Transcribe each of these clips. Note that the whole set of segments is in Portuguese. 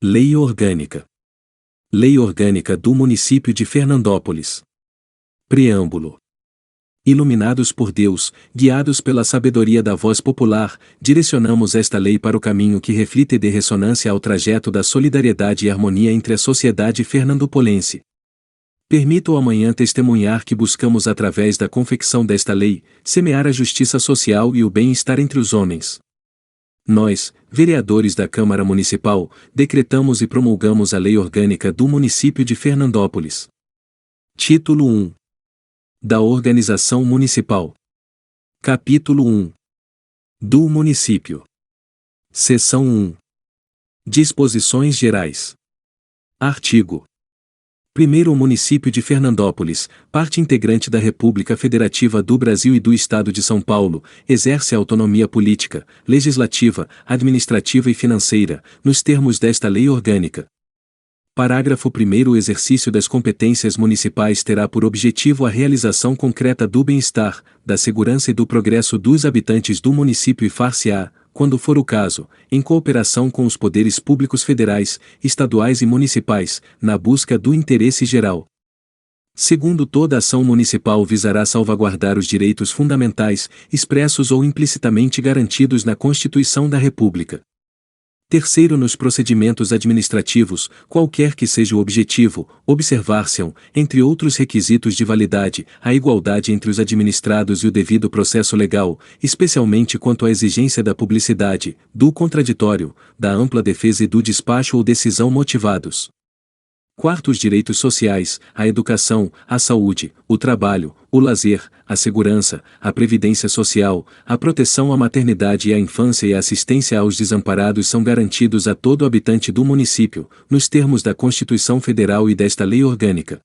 Lei Orgânica. Lei Orgânica do Município de Fernandópolis. Preâmbulo. Iluminados por Deus, guiados pela sabedoria da voz popular, direcionamos esta lei para o caminho que reflite e dê ressonância ao trajeto da solidariedade e harmonia entre a sociedade fernandopolense. Permito amanhã testemunhar que buscamos através da confecção desta lei, semear a justiça social e o bem-estar entre os homens. Nós, vereadores da Câmara Municipal, decretamos e promulgamos a Lei Orgânica do Município de Fernandópolis. Título 1. Da Organização Municipal. Capítulo 1. Do Município. Seção 1. Disposições Gerais. Artigo 1º. O município de Fernandópolis, parte integrante da República Federativa do Brasil e do Estado de São Paulo, exerce a autonomia política, legislativa, administrativa e financeira, nos termos desta lei orgânica. Parágrafo 1º. O exercício das competências municipais terá por objetivo a realização concreta do bem-estar, da segurança e do progresso dos habitantes do município e far-se-á, quando for o caso, em cooperação com os poderes públicos federais, estaduais e municipais, na busca do interesse geral. Segundo, toda ação municipal visará salvaguardar os direitos fundamentais, expressos ou implicitamente garantidos na Constituição da República. Terceiro, nos procedimentos administrativos, qualquer que seja o objetivo, observar-se-ão, entre outros requisitos de validade, a igualdade entre os administrados e o devido processo legal, especialmente quanto à exigência da publicidade, do contraditório, da ampla defesa e do despacho ou decisão motivados. Quarto, os direitos sociais, a educação, a saúde, o trabalho, o lazer, a segurança, a previdência social, a proteção à maternidade e à infância e a assistência aos desamparados são garantidos a todo habitante do município, nos termos da Constituição Federal e desta lei orgânica.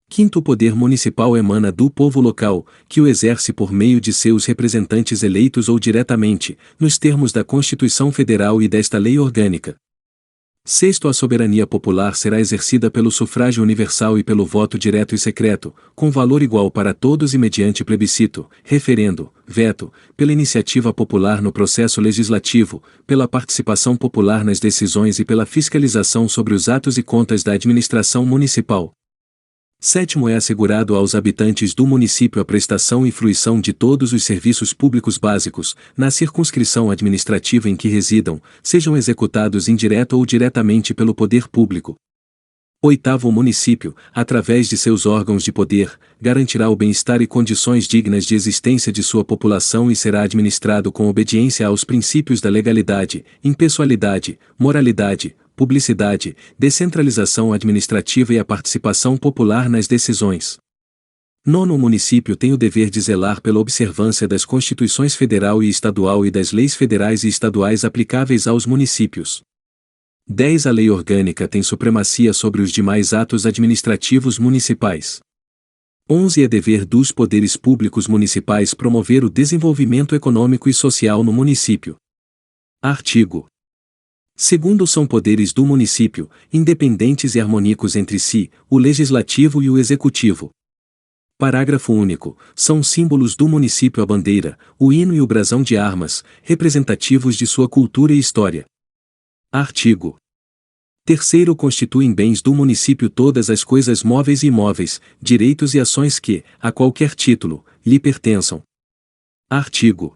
Quinto, o poder municipal emana do povo local, que o exerce por meio de seus representantes eleitos ou diretamente, nos termos da Constituição Federal e desta lei orgânica. Sexto, a soberania popular será exercida pelo sufrágio universal e pelo voto direto e secreto, com valor igual para todos e mediante plebiscito, referendo, veto, pela iniciativa popular no processo legislativo, pela participação popular nas decisões e pela fiscalização sobre os atos e contas da administração municipal. Sétimo, é assegurado aos habitantes do município a prestação e fruição de todos os serviços públicos básicos, na circunscrição administrativa em que residam, sejam executados indireta ou diretamente pelo poder público. Oitavo, o município, através de seus órgãos de poder, garantirá o bem-estar e condições dignas de existência de sua população e será administrado com obediência aos princípios da legalidade, impessoalidade, moralidade, publicidade, descentralização administrativa e a participação popular nas decisões. Nono, o município tem o dever de zelar pela observância das Constituições Federal e Estadual e das leis federais e estaduais aplicáveis aos municípios. 10. A lei orgânica tem supremacia sobre os demais atos administrativos municipais. 11. É dever dos poderes públicos municipais promover o desenvolvimento econômico e social no município. Artigo 2º. São poderes do município, independentes e harmônicos entre si, o legislativo e o executivo. Parágrafo único. São símbolos do município a bandeira, o hino e o brasão de armas, representativos de sua cultura e história. Artigo 3º. Constituem bens do município todas as coisas móveis e imóveis, direitos e ações que, a qualquer título, lhe pertençam. Artigo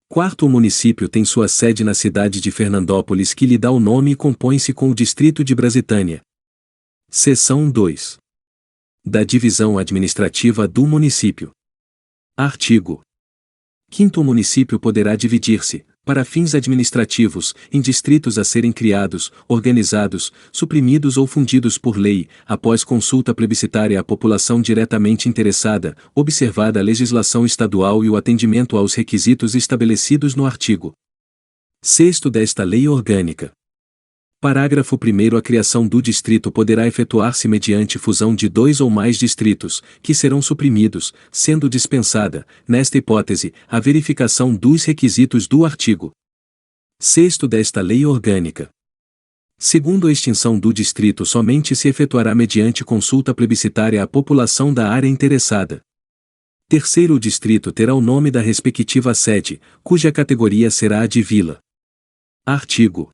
4º. O município tem sua sede na cidade de Fernandópolis que lhe dá o nome e compõe-se com o distrito de Brasitânia. Seção 2. Da divisão administrativa do município. Artigo 5º. O município poderá dividir-se, para fins administrativos, em distritos a serem criados, organizados, suprimidos ou fundidos por lei, após consulta plebiscitária à população diretamente interessada, observada a legislação estadual e o atendimento aos requisitos estabelecidos no artigo 6º desta lei orgânica. Parágrafo 1º. A criação do distrito poderá efetuar-se mediante fusão de 2 ou mais distritos, que serão suprimidos, sendo dispensada, nesta hipótese, a verificação dos requisitos do artigo 6º desta lei orgânica. Segundo, a extinção do distrito somente se efetuará mediante consulta plebiscitária à população da área interessada. Terceiro, o distrito terá o nome da respectiva sede, cuja categoria será a de vila. Artigo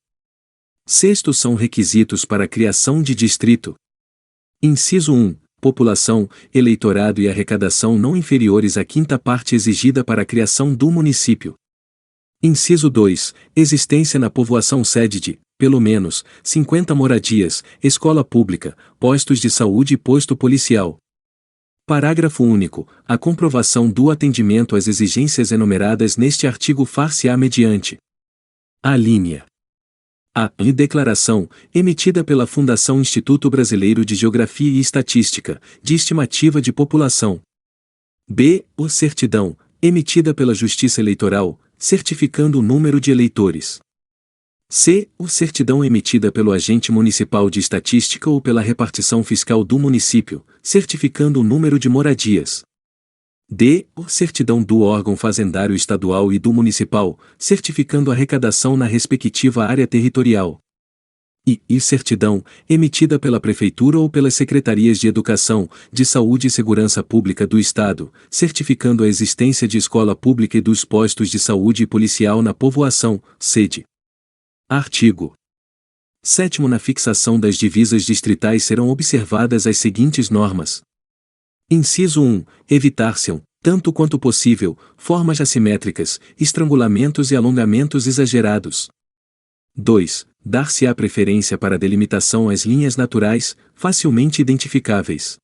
Sexto são requisitos para a criação de distrito. Inciso 1. População, eleitorado e arrecadação não inferiores à quinta parte exigida para a criação do município. Inciso 2. Existência na povoação sede de, pelo menos, 50 moradias, escola pública, postos de saúde e posto policial. Parágrafo único. A comprovação do atendimento às exigências enumeradas neste artigo far-se-á mediante a linha A. Declaração, emitida pela Fundação Instituto Brasileiro de Geografia e Estatística, de estimativa de população. B. O certidão, emitida pela Justiça Eleitoral, certificando o número de eleitores. C. O certidão emitida pelo agente municipal de estatística ou pela repartição fiscal do município, certificando o número de moradias. D. O certidão do órgão fazendário estadual e do municipal, certificando a arrecadação na respectiva área territorial. E certidão, emitida pela Prefeitura ou pelas Secretarias de Educação, de Saúde e Segurança Pública do Estado, certificando a existência de escola pública e dos postos de saúde e policial na povoação, sede. Artigo 7º. Na fixação das divisas distritais serão observadas as seguintes normas. Inciso 1. Evitar-se-ão, tanto quanto possível, formas assimétricas, estrangulamentos e alongamentos exagerados. 2. Dar-se-á preferência para a delimitação às linhas naturais, facilmente identificáveis.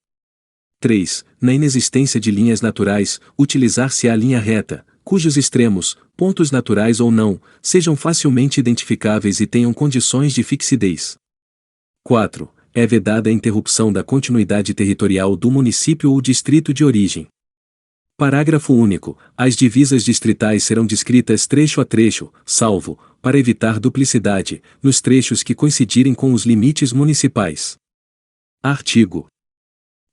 3. Na inexistência de linhas naturais, utilizar-se-á a linha reta, cujos extremos, pontos naturais ou não, sejam facilmente identificáveis e tenham condições de fixidez. 4. É vedada a interrupção da continuidade territorial do município ou distrito de origem. Parágrafo único. As divisas distritais serão descritas trecho a trecho, salvo, para evitar duplicidade, nos trechos que coincidirem com os limites municipais. Artigo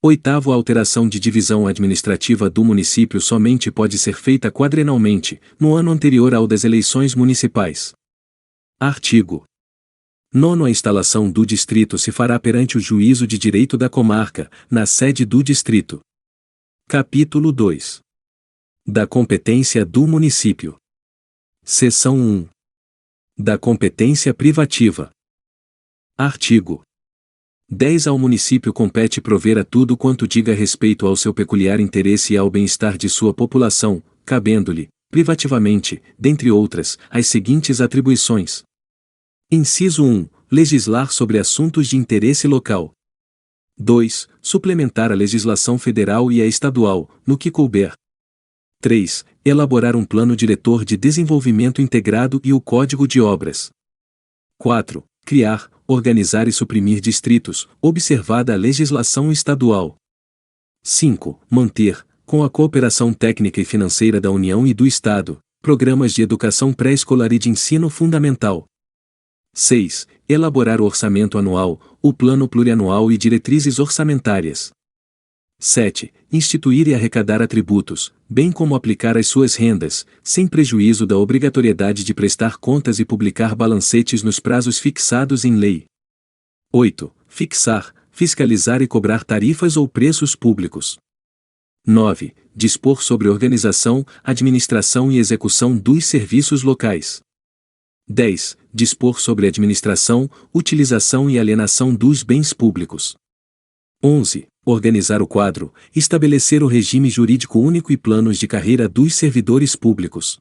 8º. A alteração de divisão administrativa do município somente pode ser feita quadrenalmente, no ano anterior ao das eleições municipais. Artigo 9º. A instalação do distrito se fará perante o juízo de direito da comarca, na sede do distrito. Capítulo 2. Da competência do município. Seção 1. Da competência privativa. Artigo 10. Ao município compete prover a tudo quanto diga respeito ao seu peculiar interesse e ao bem-estar de sua população, cabendo-lhe, privativamente, dentre outras, as seguintes atribuições. Inciso 1. Legislar sobre assuntos de interesse local. 2. Suplementar a legislação federal e a estadual, no que couber. 3. Elaborar um plano diretor de desenvolvimento integrado e o código de obras. 4. Criar, organizar e suprimir distritos, observada a legislação estadual. 5. Manter, com a cooperação técnica e financeira da União e do Estado, programas de educação pré-escolar e de ensino fundamental. 6. Elaborar o orçamento anual, o plano plurianual e diretrizes orçamentárias. 7. Instituir e arrecadar atributos, bem como aplicar as suas rendas, sem prejuízo da obrigatoriedade de prestar contas e publicar balancetes nos prazos fixados em lei. 8. Fixar, fiscalizar e cobrar tarifas ou preços públicos. 9. Dispor sobre organização, administração e execução dos serviços locais. 10. Dispor sobre administração, utilização e alienação dos bens públicos. 11. Organizar o quadro, estabelecer o regime jurídico único e planos de carreira dos servidores públicos.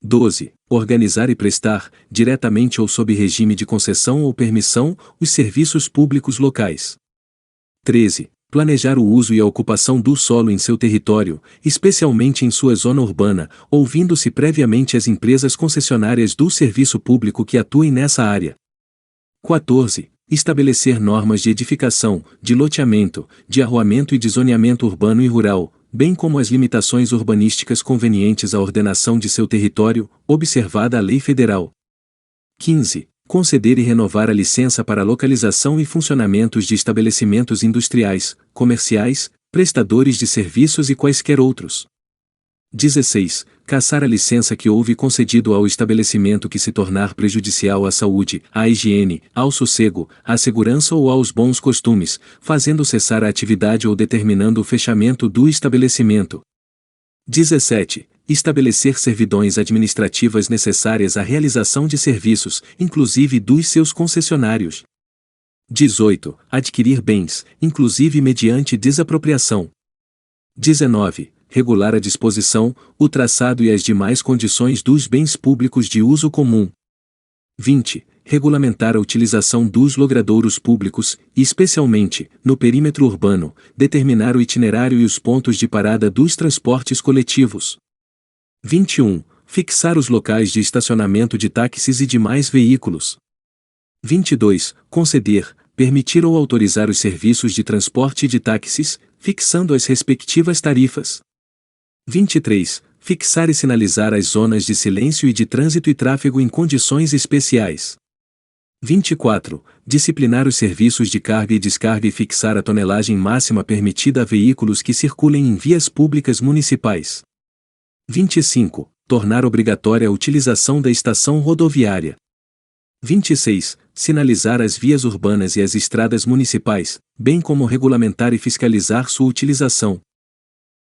12. Organizar e prestar, diretamente ou sob regime de concessão ou permissão, os serviços públicos locais. 13. Planejar o uso e a ocupação do solo em seu território, especialmente em sua zona urbana, ouvindo-se previamente as empresas concessionárias do serviço público que atuem nessa área. 14. Estabelecer normas de edificação, de loteamento, de arruamento e de zoneamento urbano e rural, bem como as limitações urbanísticas convenientes à ordenação de seu território, observada a lei federal. 15. Conceder e renovar a licença para localização e funcionamentos de estabelecimentos industriais, comerciais, prestadores de serviços e quaisquer outros. 16. Cassar a licença que houve concedido ao estabelecimento que se tornar prejudicial à saúde, à higiene, ao sossego, à segurança ou aos bons costumes, fazendo cessar a atividade ou determinando o fechamento do estabelecimento. 17. estabelecer servidões administrativas necessárias à realização de serviços, inclusive dos seus concessionários. 18. Adquirir bens, inclusive mediante desapropriação. 19. Regular a disposição, o traçado e as demais condições dos bens públicos de uso comum. 20. Regulamentar a utilização dos logradouros públicos, e especialmente, no perímetro urbano, determinar o itinerário e os pontos de parada dos transportes coletivos. 21. Fixar os locais de estacionamento de táxis e demais veículos. 22. Conceder, permitir ou autorizar os serviços de transporte de táxis, fixando as respectivas tarifas. 23. Fixar e sinalizar as zonas de silêncio e de trânsito e tráfego em condições especiais. 24. Disciplinar os serviços de carga e descarga e fixar a tonelagem máxima permitida a veículos que circulem em vias públicas municipais. 25. Tornar obrigatória a utilização da estação rodoviária. 26. Sinalizar as vias urbanas e as estradas municipais, bem como regulamentar e fiscalizar sua utilização.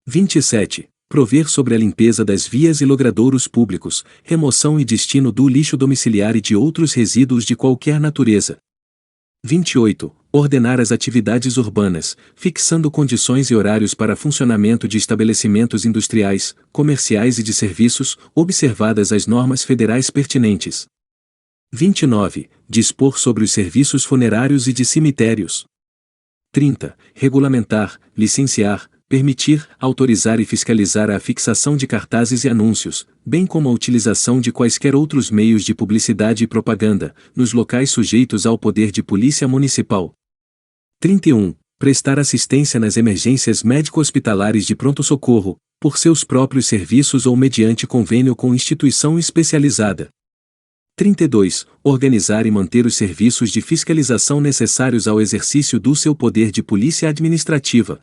27. Prover sobre a limpeza das vias e logradouros públicos, remoção e destino do lixo domiciliar e de outros resíduos de qualquer natureza. 28. Ordenar as atividades urbanas, fixando condições e horários para funcionamento de estabelecimentos industriais, comerciais e de serviços, observadas as normas federais pertinentes. 29. Dispor sobre os serviços funerários e de cemitérios. 30. Regulamentar, licenciar, permitir, autorizar e fiscalizar a fixação de cartazes e anúncios, bem como a utilização de quaisquer outros meios de publicidade e propaganda, nos locais sujeitos ao poder de polícia municipal. 31. Prestar assistência nas emergências médico-hospitalares de pronto-socorro, por seus próprios serviços ou mediante convênio com instituição especializada. 32. Organizar e manter os serviços de fiscalização necessários ao exercício do seu poder de polícia administrativa.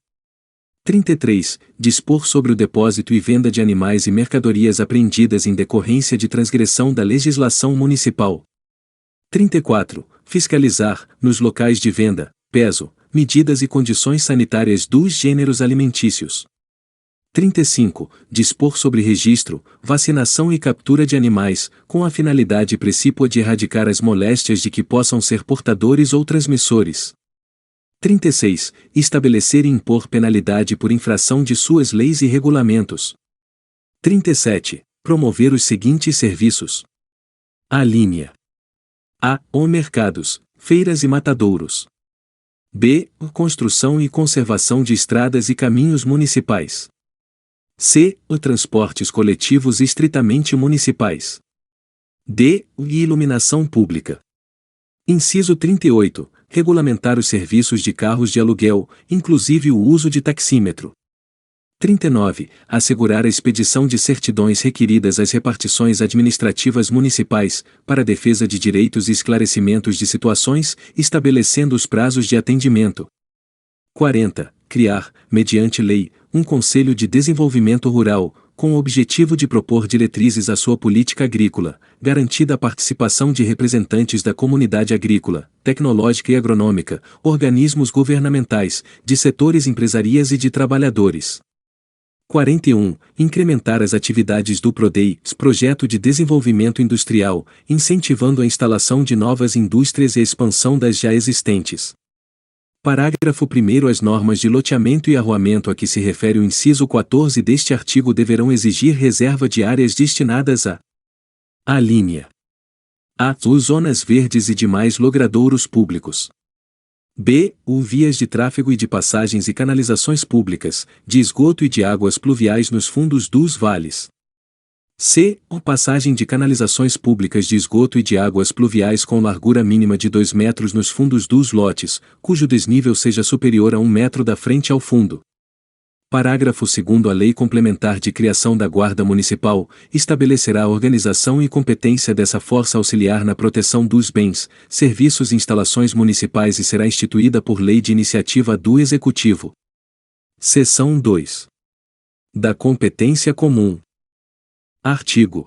33. Dispor sobre o depósito e venda de animais e mercadorias apreendidas em decorrência de transgressão da legislação municipal. 34. Fiscalizar, nos locais de venda, peso, medidas e condições sanitárias dos gêneros alimentícios. 35. Dispor sobre registro, vacinação e captura de animais, com a finalidade precípua de erradicar as moléstias de que possam ser portadores ou transmissores. 36. Estabelecer e impor penalidade por infração de suas leis e regulamentos. 37. Promover os seguintes serviços. Alínea. A. O mercados, feiras e matadouros. B. Construção e conservação de estradas e caminhos municipais. C. Transportes coletivos estritamente municipais. D. Iluminação pública. Inciso 38. Regulamentar os serviços de carros de aluguel, inclusive o uso de taxímetro. 39. Assegurar a expedição de certidões requeridas às repartições administrativas municipais, para a defesa de direitos e esclarecimentos de situações, estabelecendo os prazos de atendimento. 40. Criar, mediante lei, um Conselho de Desenvolvimento Rural, com o objetivo de propor diretrizes à sua política agrícola, garantida a participação de representantes da comunidade agrícola, tecnológica e agronômica, organismos governamentais, de setores empresariais e de trabalhadores. 41. Incrementar as atividades do PRODEI, Projeto de Desenvolvimento Industrial, incentivando a instalação de novas indústrias e a expansão das já existentes. Parágrafo 1º. As normas de loteamento e arruamento a que se refere o inciso 14 deste artigo deverão exigir reserva de áreas destinadas a alínea A. Os zonas verdes e demais logradouros públicos. B. Vias de tráfego e de passagens e canalizações públicas, de esgoto e de águas pluviais nos fundos dos vales. C. Passagem de canalizações públicas de esgoto e de águas pluviais com largura mínima de 2 metros nos fundos dos lotes, cujo desnível seja superior a 1 metro da frente ao fundo. Parágrafo 2º. A Lei Complementar de Criação da Guarda Municipal estabelecerá a organização e competência dessa força auxiliar na proteção dos bens, serviços e instalações municipais e será instituída por lei de iniciativa do Executivo. Seção 2. Da competência comum. Artigo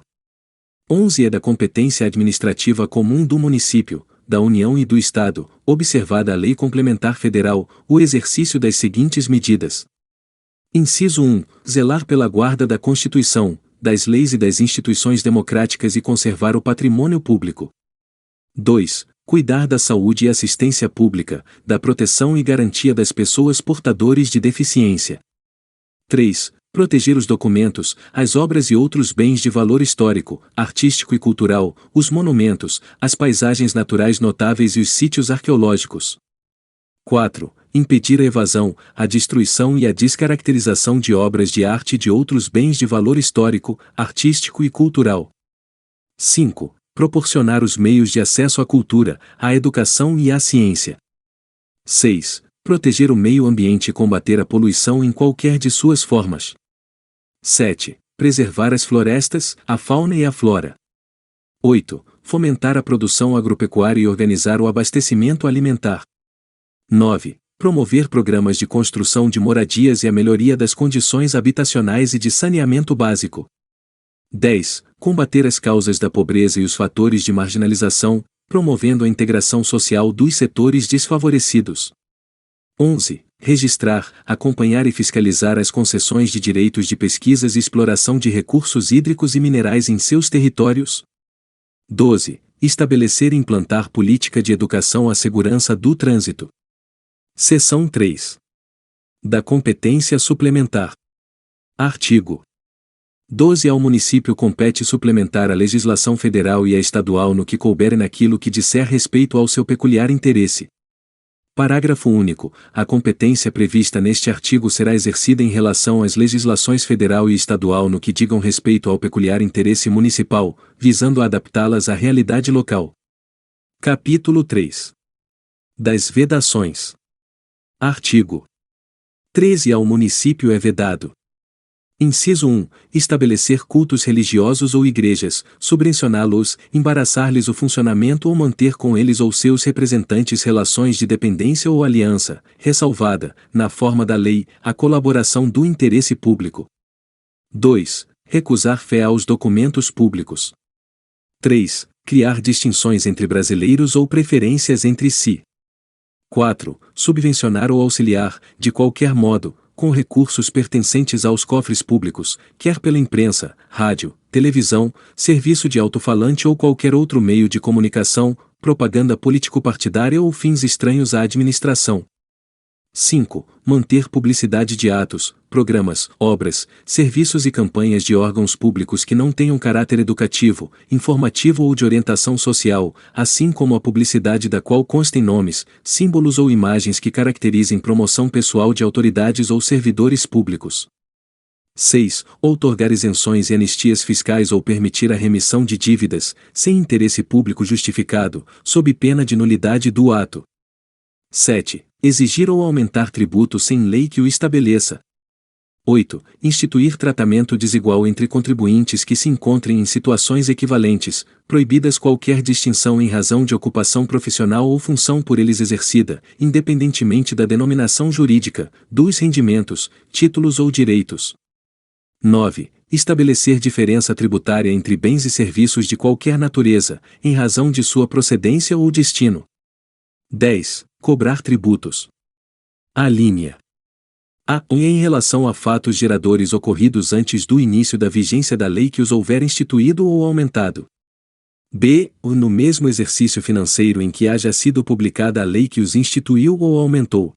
11. É da competência administrativa comum do município, da União e do Estado, observada a Lei Complementar Federal, o exercício das seguintes medidas. Inciso 1. Zelar pela guarda da Constituição, das leis e das instituições democráticas e conservar o patrimônio público. 2. Cuidar da saúde e assistência pública, da proteção e garantia das pessoas portadores de deficiência. 3. Proteger os documentos, as obras e outros bens de valor histórico, artístico e cultural, os monumentos, as paisagens naturais notáveis e os sítios arqueológicos. 4. Impedir a evasão, a destruição e a descaracterização de obras de arte e de outros bens de valor histórico, artístico e cultural. 5. Proporcionar os meios de acesso à cultura, à educação e à ciência. 6. Proteger o meio ambiente e combater a poluição em qualquer de suas formas. 7. Preservar as florestas, a fauna e a flora. 8. Fomentar a produção agropecuária e organizar o abastecimento alimentar. 9. Promover programas de construção de moradias e a melhoria das condições habitacionais e de saneamento básico. 10. Combater as causas da pobreza e os fatores de marginalização, promovendo a integração social dos setores desfavorecidos. 11. Registrar, acompanhar e fiscalizar as concessões de direitos de pesquisas e exploração de recursos hídricos e minerais em seus territórios. 12. Estabelecer e implantar política de educação à segurança do trânsito. Seção 3. Da competência suplementar. Artigo 12. Ao município compete suplementar a legislação federal e a estadual no que couber e naquilo que disser respeito ao seu peculiar interesse. Parágrafo único. A competência prevista neste artigo será exercida em relação às legislações federal e estadual no que digam respeito ao peculiar interesse municipal, visando a adaptá-las à realidade local. Capítulo 3. Das vedações. Artigo 13. Ao município é vedado: Inciso 1. Estabelecer cultos religiosos ou igrejas, subvencioná-los, embaraçar-lhes o funcionamento ou manter com eles ou seus representantes relações de dependência ou aliança, ressalvada, na forma da lei, a colaboração do interesse público. 2. Recusar fé aos documentos públicos. 3. Criar distinções entre brasileiros ou preferências entre si. 4. Subvencionar ou auxiliar, de qualquer modo, com recursos pertencentes aos cofres públicos, quer pela imprensa, rádio, televisão, serviço de alto-falante ou qualquer outro meio de comunicação, propaganda político-partidária ou fins estranhos à administração. 5. Manter publicidade de atos, programas, obras, serviços e campanhas de órgãos públicos que não tenham caráter educativo, informativo ou de orientação social, assim como a publicidade da qual constem nomes, símbolos ou imagens que caracterizem promoção pessoal de autoridades ou servidores públicos. 6. Outorgar isenções e anistias fiscais ou permitir a remissão de dívidas, sem interesse público justificado, sob pena de nulidade do ato. 7. Exigir ou aumentar tributo sem lei que o estabeleça. 8. Instituir tratamento desigual entre contribuintes que se encontrem em situações equivalentes, proibidas qualquer distinção em razão de ocupação profissional ou função por eles exercida, independentemente da denominação jurídica, dos rendimentos, títulos ou direitos. 9. Estabelecer diferença tributária entre bens e serviços de qualquer natureza, em razão de sua procedência ou destino. 10. Cobrar tributos. Alínea A. Em relação a fatos geradores ocorridos antes do início da vigência da lei que os houver instituído ou aumentado. B. No mesmo exercício financeiro em que haja sido publicada a lei que os instituiu ou aumentou.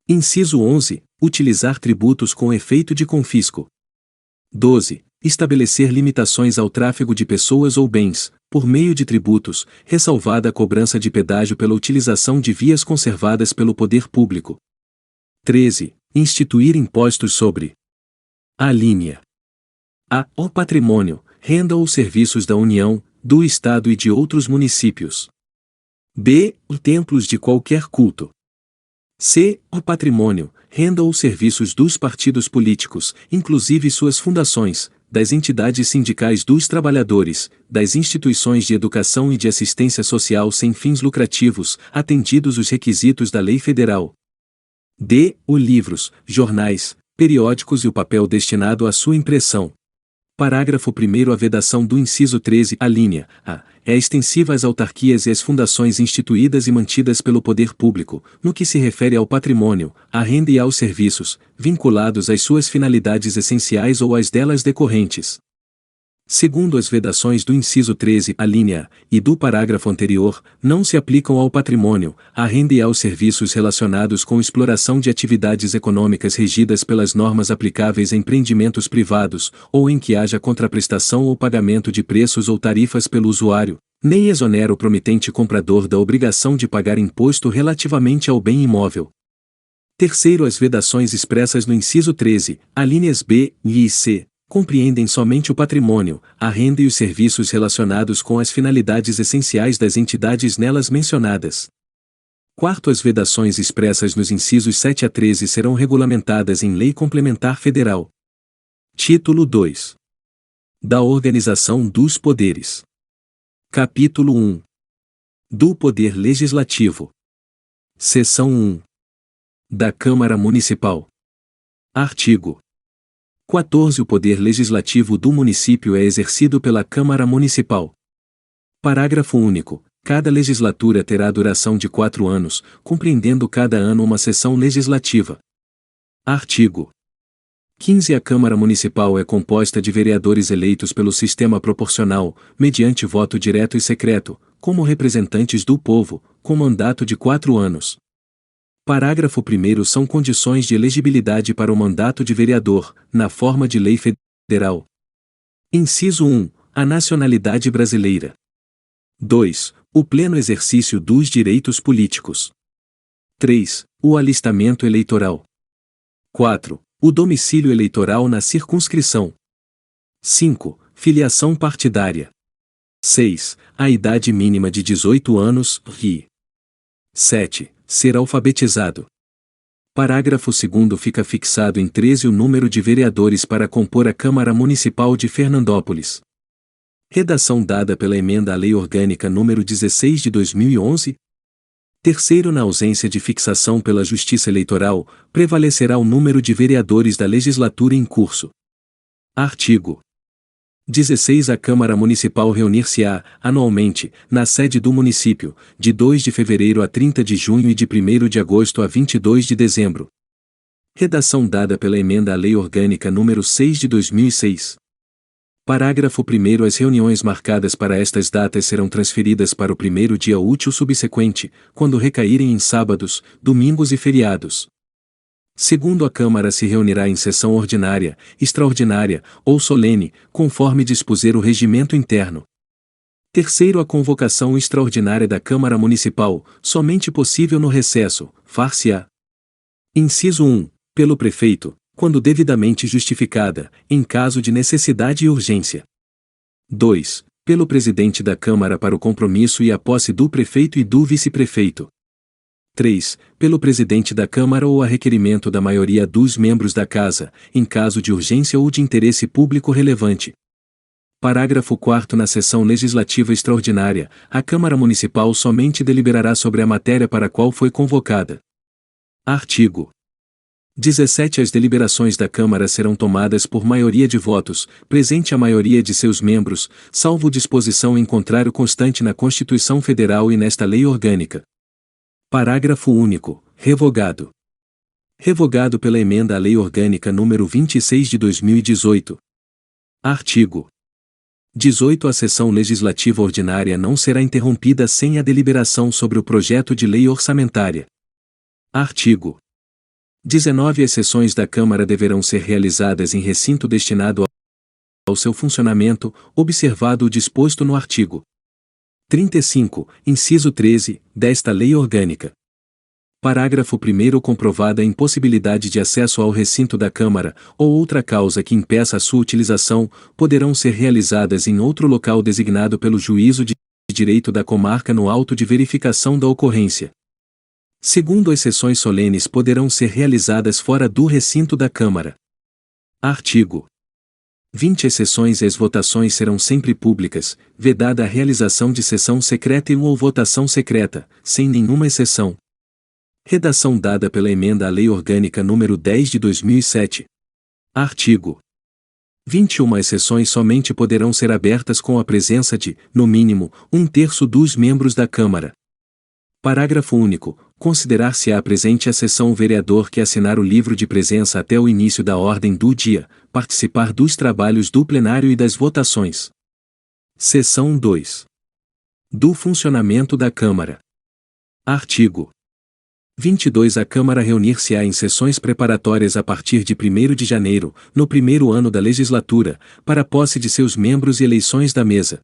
Inciso 11. Utilizar tributos com efeito de confisco. 12. Estabelecer limitações ao tráfego de pessoas ou bens, por meio de tributos, ressalvada a cobrança de pedágio pela utilização de vias conservadas pelo poder público. 13. Instituir impostos sobre alínea A. O patrimônio, renda ou serviços da União, do Estado e de outros municípios. B. Templos de qualquer culto. C. O patrimônio, renda ou serviços dos partidos políticos, inclusive suas fundações, das entidades sindicais dos trabalhadores, das instituições de educação e de assistência social sem fins lucrativos, atendidos os requisitos da lei federal. D. Livros, jornais, periódicos e o papel destinado à sua impressão. Parágrafo 1º. A vedação do inciso 13, alínea A, é extensiva às autarquias e às fundações instituídas e mantidas pelo poder público, no que se refere ao patrimônio, à renda e aos serviços, vinculados às suas finalidades essenciais ou às delas decorrentes. Segundo as vedações do inciso 13, alínea A, e do parágrafo anterior, não se aplicam ao patrimônio, à renda e aos serviços relacionados com exploração de atividades econômicas regidas pelas normas aplicáveis a empreendimentos privados, ou em que haja contraprestação ou pagamento de preços ou tarifas pelo usuário, nem exonera o promitente comprador da obrigação de pagar imposto relativamente ao bem imóvel. Terceiro, as vedações expressas no inciso 13, alíneas B, I e C, compreendem somente o patrimônio, a renda e os serviços relacionados com as finalidades essenciais das entidades nelas mencionadas. Quarto, as vedações expressas nos incisos 7 a 13 serão regulamentadas em lei complementar federal. Título 2. Da Organização dos Poderes. Capítulo 1. Do Poder Legislativo. Seção 1. Da Câmara Municipal. Artigo 14. O poder legislativo do município é exercido pela Câmara Municipal. Parágrafo único. Cada legislatura terá duração de 4 anos, compreendendo cada ano uma sessão legislativa. Artigo 15. A Câmara Municipal é composta de vereadores eleitos pelo sistema proporcional, mediante voto direto e secreto, como representantes do povo, com mandato de 4 anos. Parágrafo 1º. São condições de elegibilidade para o mandato de vereador, na forma de lei federal. Inciso 1. A nacionalidade brasileira. 2. O pleno exercício dos direitos políticos. 3. O alistamento eleitoral. 4. O domicílio eleitoral na circunscrição. 5. Filiação partidária. 6. A idade mínima de 18 anos, RI. 7. Ser alfabetizado. Parágrafo 2º. Fica fixado em 13 o número de vereadores para compor a Câmara Municipal de Fernandópolis. Redação dada pela Emenda à Lei Orgânica nº 16 de 2011. Terceiro, na ausência de fixação pela Justiça Eleitoral, prevalecerá o número de vereadores da legislatura em curso. Artigo 16. A Câmara Municipal reunir-se-á, anualmente, na sede do município, de 2 de fevereiro a 30 de junho e de 1º de agosto a 22 de dezembro. Redação dada pela Emenda à Lei Orgânica nº 6 de 2006. Parágrafo 1º. As reuniões marcadas para estas datas serão transferidas para o primeiro dia útil subsequente, quando recaírem em sábados, domingos e feriados. Segundo, a Câmara se reunirá em sessão ordinária, extraordinária ou solene, conforme dispuser o regimento interno. Terceiro, a convocação extraordinária da Câmara Municipal, somente possível no recesso, far-se-á. Inciso 1. Pelo prefeito, quando devidamente justificada, em caso de necessidade e urgência. 2. Pelo presidente da Câmara para o compromisso e a posse do prefeito e do vice-prefeito. 3. Pelo presidente da Câmara ou a requerimento da maioria dos membros da Casa, em caso de urgência ou de interesse público relevante. Parágrafo 4º. Na sessão legislativa extraordinária, a Câmara Municipal somente deliberará sobre a matéria para a qual foi convocada. Artigo 17. As deliberações da Câmara serão tomadas por maioria de votos, presente a maioria de seus membros, salvo disposição em contrário constante na Constituição Federal e nesta Lei Orgânica. Parágrafo único. Revogado. Revogado pela Emenda à Lei Orgânica nº 26 de 2018. Artigo 18. A sessão legislativa ordinária não será interrompida sem a deliberação sobre o projeto de lei orçamentária. Artigo 19. As sessões da Câmara deverão ser realizadas em recinto destinado ao seu funcionamento, observado o disposto no artigo 35, inciso 13, desta Lei Orgânica. Parágrafo 1º. Comprovada a impossibilidade de acesso ao recinto da Câmara, ou outra causa que impeça a sua utilização, poderão ser realizadas em outro local designado pelo Juízo de Direito da Comarca no auto de verificação da ocorrência. Segundo, as sessões solenes poderão ser realizadas fora do recinto da Câmara. Artigo 20. As sessões e as votações serão sempre públicas, vedada a realização de sessão secreta ou votação secreta, sem nenhuma exceção. Redação dada pela Emenda à Lei Orgânica nº 10 de 2007. Artigo 21. As sessões somente poderão ser abertas com a presença de, no mínimo, 1/3 dos membros da Câmara. Parágrafo único. Considerar-se-á presente à sessão o vereador que assinar o livro de presença até o início da ordem do dia, participar dos trabalhos do plenário e das votações. Seção 2. Do funcionamento da Câmara. Artigo 22. A Câmara reunir-se-á em sessões preparatórias a partir de 1º de janeiro, no primeiro ano da legislatura, para a posse de seus membros e eleições da mesa.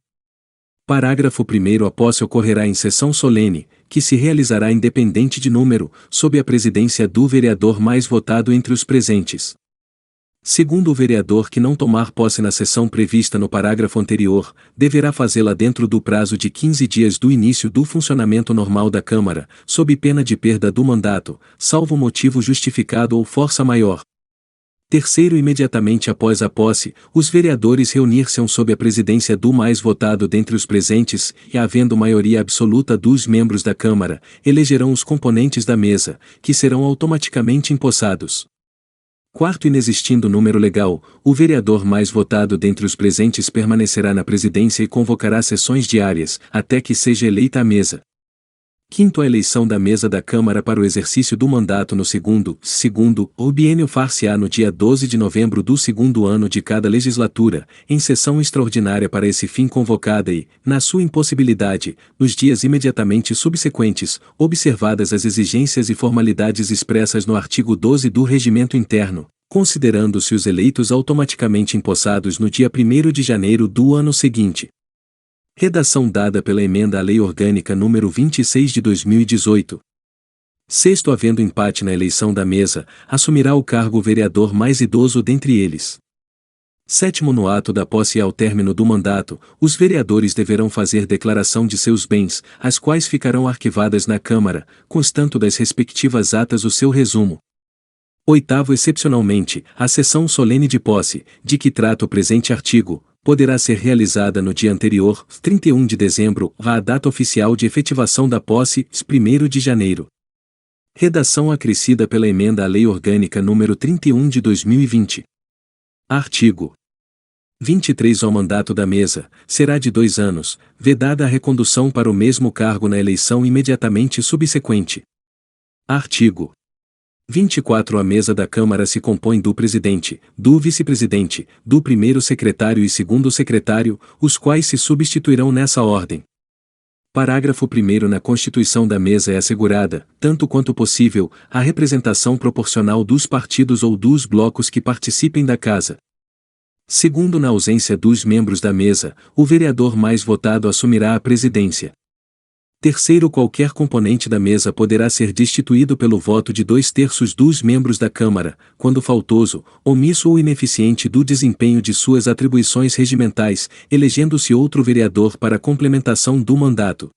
Parágrafo 1º. A posse ocorrerá em sessão solene, que se realizará independente de número, sob a presidência do vereador mais votado entre os presentes. Segundo, o vereador que não tomar posse na sessão prevista no parágrafo anterior, deverá fazê-la dentro do prazo de 15 dias do início do funcionamento normal da Câmara, sob pena de perda do mandato, salvo motivo justificado ou força maior. Terceiro, imediatamente após a posse, os vereadores reunir-se-ão sob a presidência do mais votado dentre os presentes, e havendo maioria absoluta dos membros da Câmara, elegerão os componentes da mesa, que serão automaticamente empossados. Quarto, inexistindo número legal, o vereador mais votado dentre os presentes permanecerá na presidência e convocará sessões diárias, até que seja eleita a mesa. Quinto, a eleição da mesa da Câmara para o exercício do mandato no segundo ou biênio far-se-á no dia 12 de novembro do segundo ano de cada legislatura, em sessão extraordinária para esse fim convocada e, na sua impossibilidade, nos dias imediatamente subsequentes, observadas as exigências e formalidades expressas no artigo 12 do Regimento Interno, considerando-se os eleitos automaticamente empossados no dia 1º de janeiro do ano seguinte. Redação dada pela Emenda à Lei Orgânica nº 26 de 2018. Sexto, havendo empate na eleição da mesa, assumirá o cargo o vereador mais idoso dentre eles. Sétimo, no ato da posse e ao término do mandato, os vereadores deverão fazer declaração de seus bens, as quais ficarão arquivadas na Câmara, constando das respectivas atas o seu resumo. Oitavo, excepcionalmente, a sessão solene de posse, de que trata o presente artigo, poderá ser realizada no dia anterior, 31 de dezembro, à data oficial de efetivação da posse, 1º de janeiro. Redação acrescida pela Emenda à Lei Orgânica nº 31 de 2020. Artigo 23. O mandato da mesa será de 2 anos, vedada a recondução para o mesmo cargo na eleição imediatamente subsequente. Artigo 24. A mesa da Câmara se compõe do presidente, do vice-presidente, do primeiro secretário e segundo secretário, os quais se substituirão nessa ordem. Parágrafo 1º. Na constituição da mesa é assegurada, tanto quanto possível, a representação proporcional dos partidos ou dos blocos que participem da casa. Segundo, na ausência dos membros da mesa, o vereador mais votado assumirá a presidência. Terceiro, qualquer componente da mesa poderá ser destituído pelo voto de 2/3 dos membros da Câmara, quando faltoso, omisso ou ineficiente do desempenho de suas atribuições regimentais, elegendo-se outro vereador para complementação do mandato.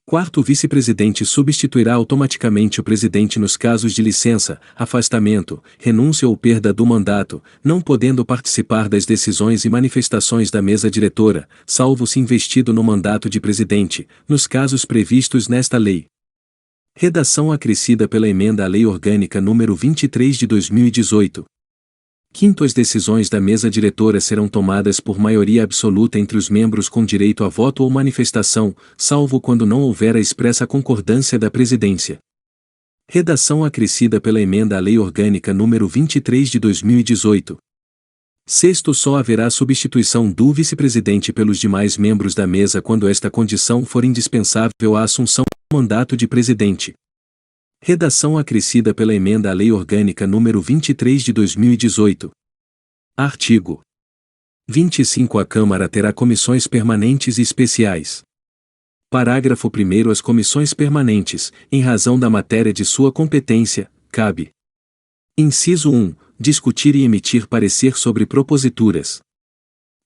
Quarto, o vice-presidente substituirá automaticamente o presidente nos casos de licença, afastamento, renúncia ou perda do mandato, não podendo participar das decisões e manifestações da mesa diretora, salvo se investido no mandato de presidente, nos casos previstos nesta lei. Redação acrescida pela Emenda à Lei Orgânica nº 23 de 2018. Quinto, as decisões da mesa diretora serão tomadas por maioria absoluta entre os membros com direito a voto ou manifestação, salvo quando não houver a expressa concordância da presidência. Redação acrescida pela Emenda à Lei Orgânica nº 23 de 2018. Sexto, só haverá substituição do vice-presidente pelos demais membros da mesa quando esta condição for indispensável à assunção do mandato de presidente. Redação acrescida pela Emenda à Lei Orgânica nº 23 de 2018. Artigo 25. A Câmara terá comissões permanentes e especiais. Parágrafo 1º. As comissões permanentes, em razão da matéria de sua competência, cabe: Inciso 1. Discutir e emitir parecer sobre proposituras.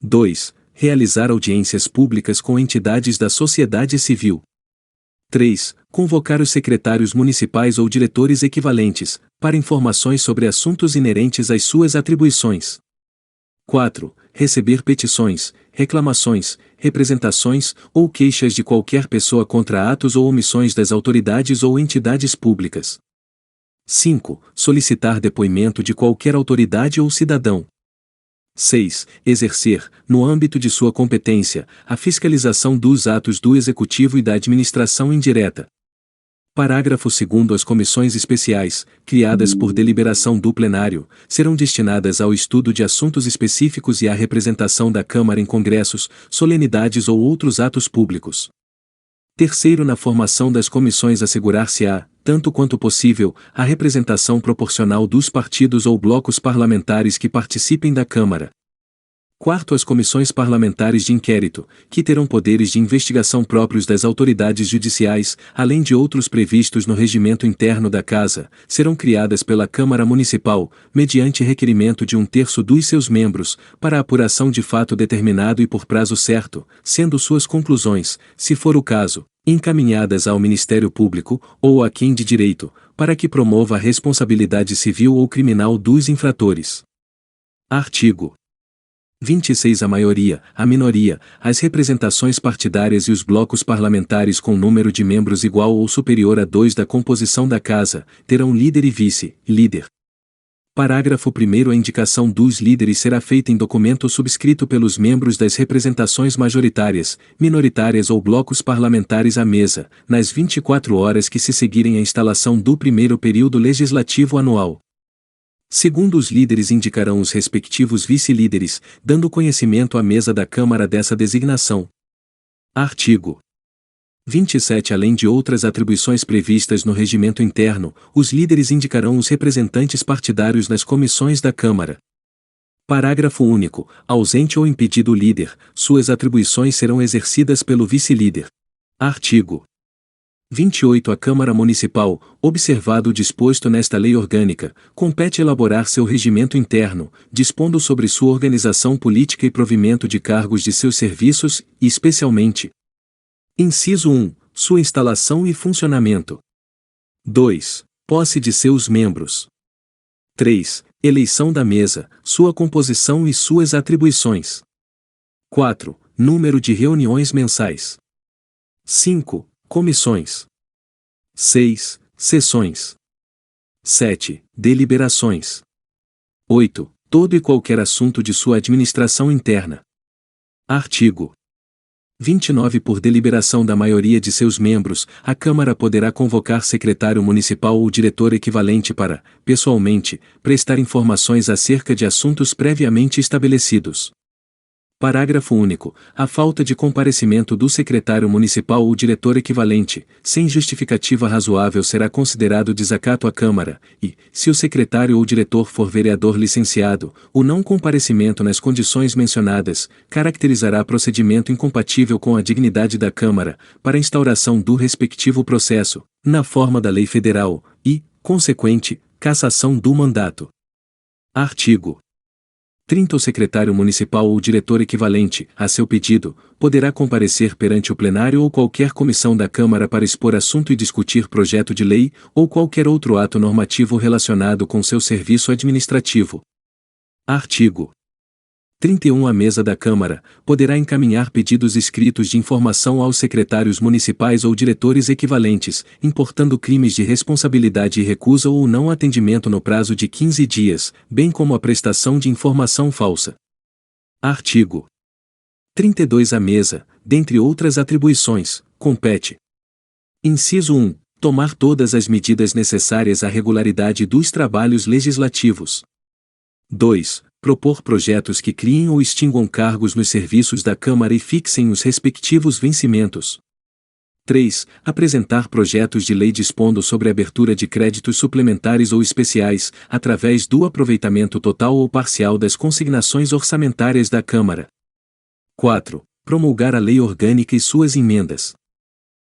2. Realizar audiências públicas com entidades da sociedade civil. 3. Convocar os secretários municipais ou diretores equivalentes, para informações sobre assuntos inerentes às suas atribuições. 4. Receber petições, reclamações, representações ou queixas de qualquer pessoa contra atos ou omissões das autoridades ou entidades públicas. 5. Solicitar depoimento de qualquer autoridade ou cidadão. 6. Exercer, no âmbito de sua competência, a fiscalização dos atos do Executivo e da administração indireta. Parágrafo 2º. As comissões especiais, criadas por deliberação do plenário, serão destinadas ao estudo de assuntos específicos e à representação da Câmara em congressos, solenidades ou outros atos públicos. Terceiro, na formação das comissões assegurar-se-á, tanto quanto possível, a representação proporcional dos partidos ou blocos parlamentares que participem da Câmara. Quarto, as comissões parlamentares de inquérito, que terão poderes de investigação próprios das autoridades judiciais, além de outros previstos no regimento interno da Casa, serão criadas pela Câmara Municipal, mediante requerimento de 1/3 dos seus membros, para a apuração de fato determinado e por prazo certo, sendo suas conclusões, se for o caso, encaminhadas ao Ministério Público, ou a quem de direito, para que promova a responsabilidade civil ou criminal dos infratores. Artigo 26. A maioria, a minoria, as representações partidárias e os blocos parlamentares com número de membros igual ou superior a 2 da composição da Casa, terão líder e vice-líder. Parágrafo 1º. A indicação dos líderes será feita em documento subscrito pelos membros das representações majoritárias, minoritárias ou blocos parlamentares à mesa, nas 24 horas que se seguirem à instalação do primeiro período legislativo anual. Segundo, os líderes indicarão os respectivos vice-líderes, dando conhecimento à mesa da Câmara dessa designação. Artigo 27. Além de outras atribuições previstas no regimento interno, os líderes indicarão os representantes partidários nas comissões da Câmara. Parágrafo único. Ausente ou impedido o líder, suas atribuições serão exercidas pelo vice-líder. Artigo 28. A Câmara Municipal, observado o disposto nesta lei orgânica, compete elaborar seu regimento interno, dispondo sobre sua organização política e provimento de cargos de seus serviços, e especialmente: inciso 1. Sua instalação e funcionamento. 2. Posse de seus membros. 3. Eleição da mesa, sua composição e suas atribuições. 4. Número de reuniões mensais. 5. Comissões. 6. Sessões. 7. Deliberações. 8. Todo e qualquer assunto de sua administração interna. Artigo 29. Por deliberação da maioria de seus membros, a Câmara poderá convocar secretário municipal ou diretor equivalente para, pessoalmente, prestar informações acerca de assuntos previamente estabelecidos. Parágrafo único. A falta de comparecimento do secretário municipal ou diretor equivalente, sem justificativa razoável, será considerado desacato à Câmara, e, se o secretário ou diretor for vereador licenciado, o não comparecimento nas condições mencionadas caracterizará procedimento incompatível com a dignidade da Câmara, para instauração do respectivo processo, na forma da lei federal, e, consequente, cassação do mandato. Artigo 30. O secretário municipal ou diretor equivalente, a seu pedido, poderá comparecer perante o plenário ou qualquer comissão da Câmara para expor assunto e discutir projeto de lei, ou qualquer outro ato normativo relacionado com seu serviço administrativo. Artigo 31. A mesa da Câmara poderá encaminhar pedidos escritos de informação aos secretários municipais ou diretores equivalentes, importando crimes de responsabilidade e recusa ou não atendimento no prazo de 15 dias, bem como a prestação de informação falsa. Artigo 32. A mesa, dentre outras atribuições, compete: inciso 1. Tomar todas as medidas necessárias à regularidade dos trabalhos legislativos. 2. Propor projetos que criem ou extinguam cargos nos serviços da Câmara e fixem os respectivos vencimentos. 3. Apresentar projetos de lei dispondo sobre a abertura de créditos suplementares ou especiais, através do aproveitamento total ou parcial das consignações orçamentárias da Câmara. 4. Promulgar a lei orgânica e suas emendas.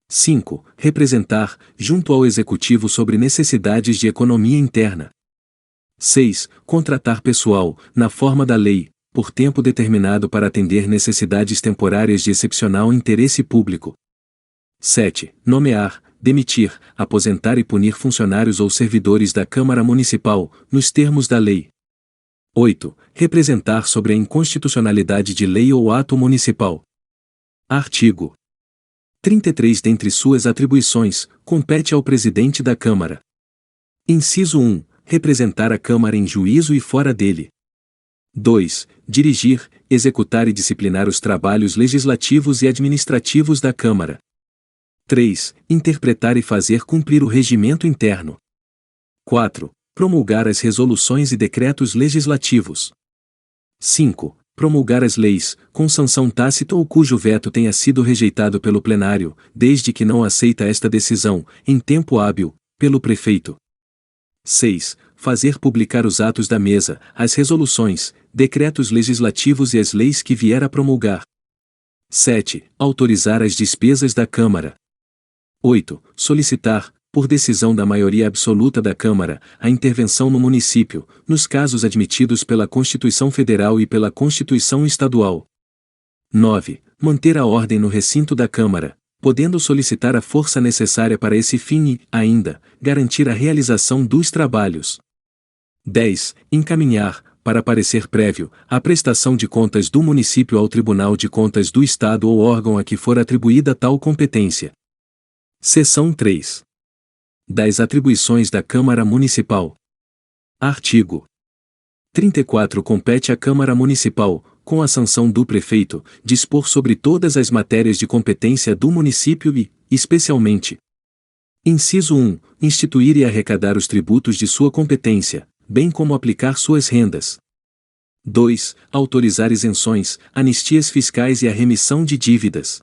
5. Representar, junto ao Executivo, sobre necessidades de economia interna. 6. Contratar pessoal, na forma da lei, por tempo determinado para atender necessidades temporárias de excepcional interesse público. 7. Nomear, demitir, aposentar e punir funcionários ou servidores da Câmara Municipal, nos termos da lei. 8. Representar sobre a inconstitucionalidade de lei ou ato municipal. Artigo 33. Dentre suas atribuições, compete ao presidente da Câmara: inciso 1. Representar a Câmara em juízo e fora dele. 2. Dirigir, executar e disciplinar os trabalhos legislativos e administrativos da Câmara. 3. Interpretar e fazer cumprir o regimento interno. 4. Promulgar as resoluções e decretos legislativos. 5. Promulgar as leis, com sanção tácita ou cujo veto tenha sido rejeitado pelo plenário, desde que não aceita esta decisão, em tempo hábil, pelo prefeito. 6. Fazer publicar os atos da mesa, as resoluções, decretos legislativos e as leis que vier a promulgar. 7. Autorizar as despesas da Câmara. 8. Solicitar, por decisão da maioria absoluta da Câmara, a intervenção no município, nos casos admitidos pela Constituição Federal e pela Constituição Estadual. 9. Manter a ordem no recinto da Câmara, podendo solicitar a força necessária para esse fim e, ainda, garantir a realização dos trabalhos. 10. Encaminhar, para parecer prévio, a prestação de contas do município ao Tribunal de Contas do Estado ou órgão a que for atribuída tal competência. Seção 3. Das atribuições da Câmara Municipal. Artigo 34. Compete à Câmara Municipal, com a sanção do prefeito, dispor sobre todas as matérias de competência do município e, especialmente, inciso 1. Instituir e arrecadar os tributos de sua competência, bem como aplicar suas rendas. 2. Autorizar isenções, anistias fiscais e a remissão de dívidas.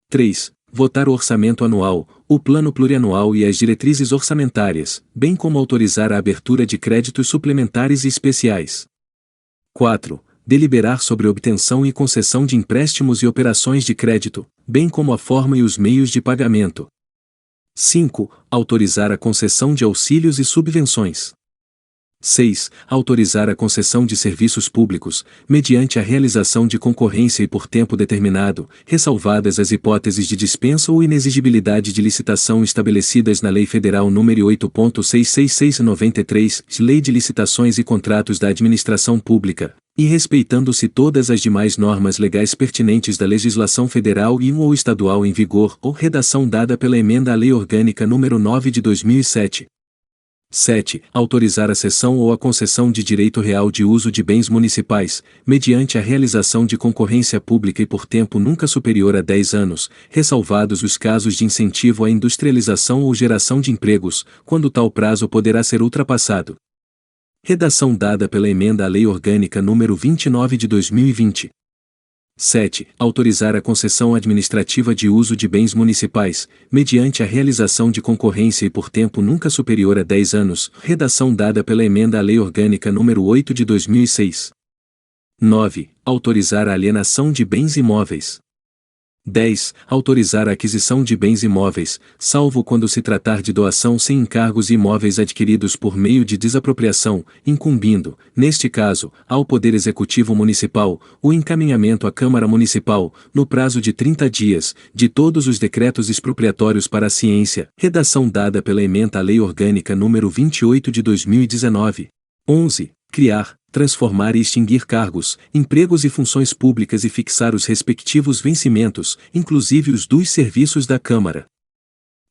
3. Votar o orçamento anual, o plano plurianual e as diretrizes orçamentárias, bem como autorizar a abertura de créditos suplementares e especiais. 4. Deliberar sobre obtenção e concessão de empréstimos e operações de crédito, bem como a forma e os meios de pagamento. 5. Autorizar a concessão de auxílios e subvenções. 6. Autorizar a concessão de serviços públicos, mediante a realização de concorrência e por tempo determinado, ressalvadas as hipóteses de dispensa ou inexigibilidade de licitação estabelecidas na Lei Federal nº 8.666/93, Lei de Licitações e Contratos da Administração Pública, e respeitando-se todas as demais normas legais pertinentes da legislação federal e ou estadual em vigor ou redação dada pela Emenda à Lei Orgânica nº 9 de 2007. 7. Autorizar a cessão ou a concessão de direito real de uso de bens municipais, mediante a realização de concorrência pública e por tempo nunca superior a 10 anos, ressalvados os casos de incentivo à industrialização ou geração de empregos, quando tal prazo poderá ser ultrapassado. Redação dada pela Emenda à Lei Orgânica nº 29 de 2020. 7. Autorizar a concessão administrativa de uso de bens municipais, mediante a realização de concorrência e por tempo nunca superior a 10 anos, redação dada pela Emenda à Lei Orgânica nº 8 de 2006. 9. Autorizar a alienação de bens imóveis. 10. Autorizar a aquisição de bens imóveis, salvo quando se tratar de doação sem encargos e imóveis adquiridos por meio de desapropriação, incumbindo, neste caso, ao Poder Executivo Municipal, o encaminhamento à Câmara Municipal, no prazo de 30 dias, de todos os decretos expropriatórios para a ciência, redação dada pela Emenda à Lei Orgânica nº 28 de 2019. 11. Criar, transformar e extinguir cargos, empregos e funções públicas e fixar os respectivos vencimentos, inclusive os dos serviços da Câmara.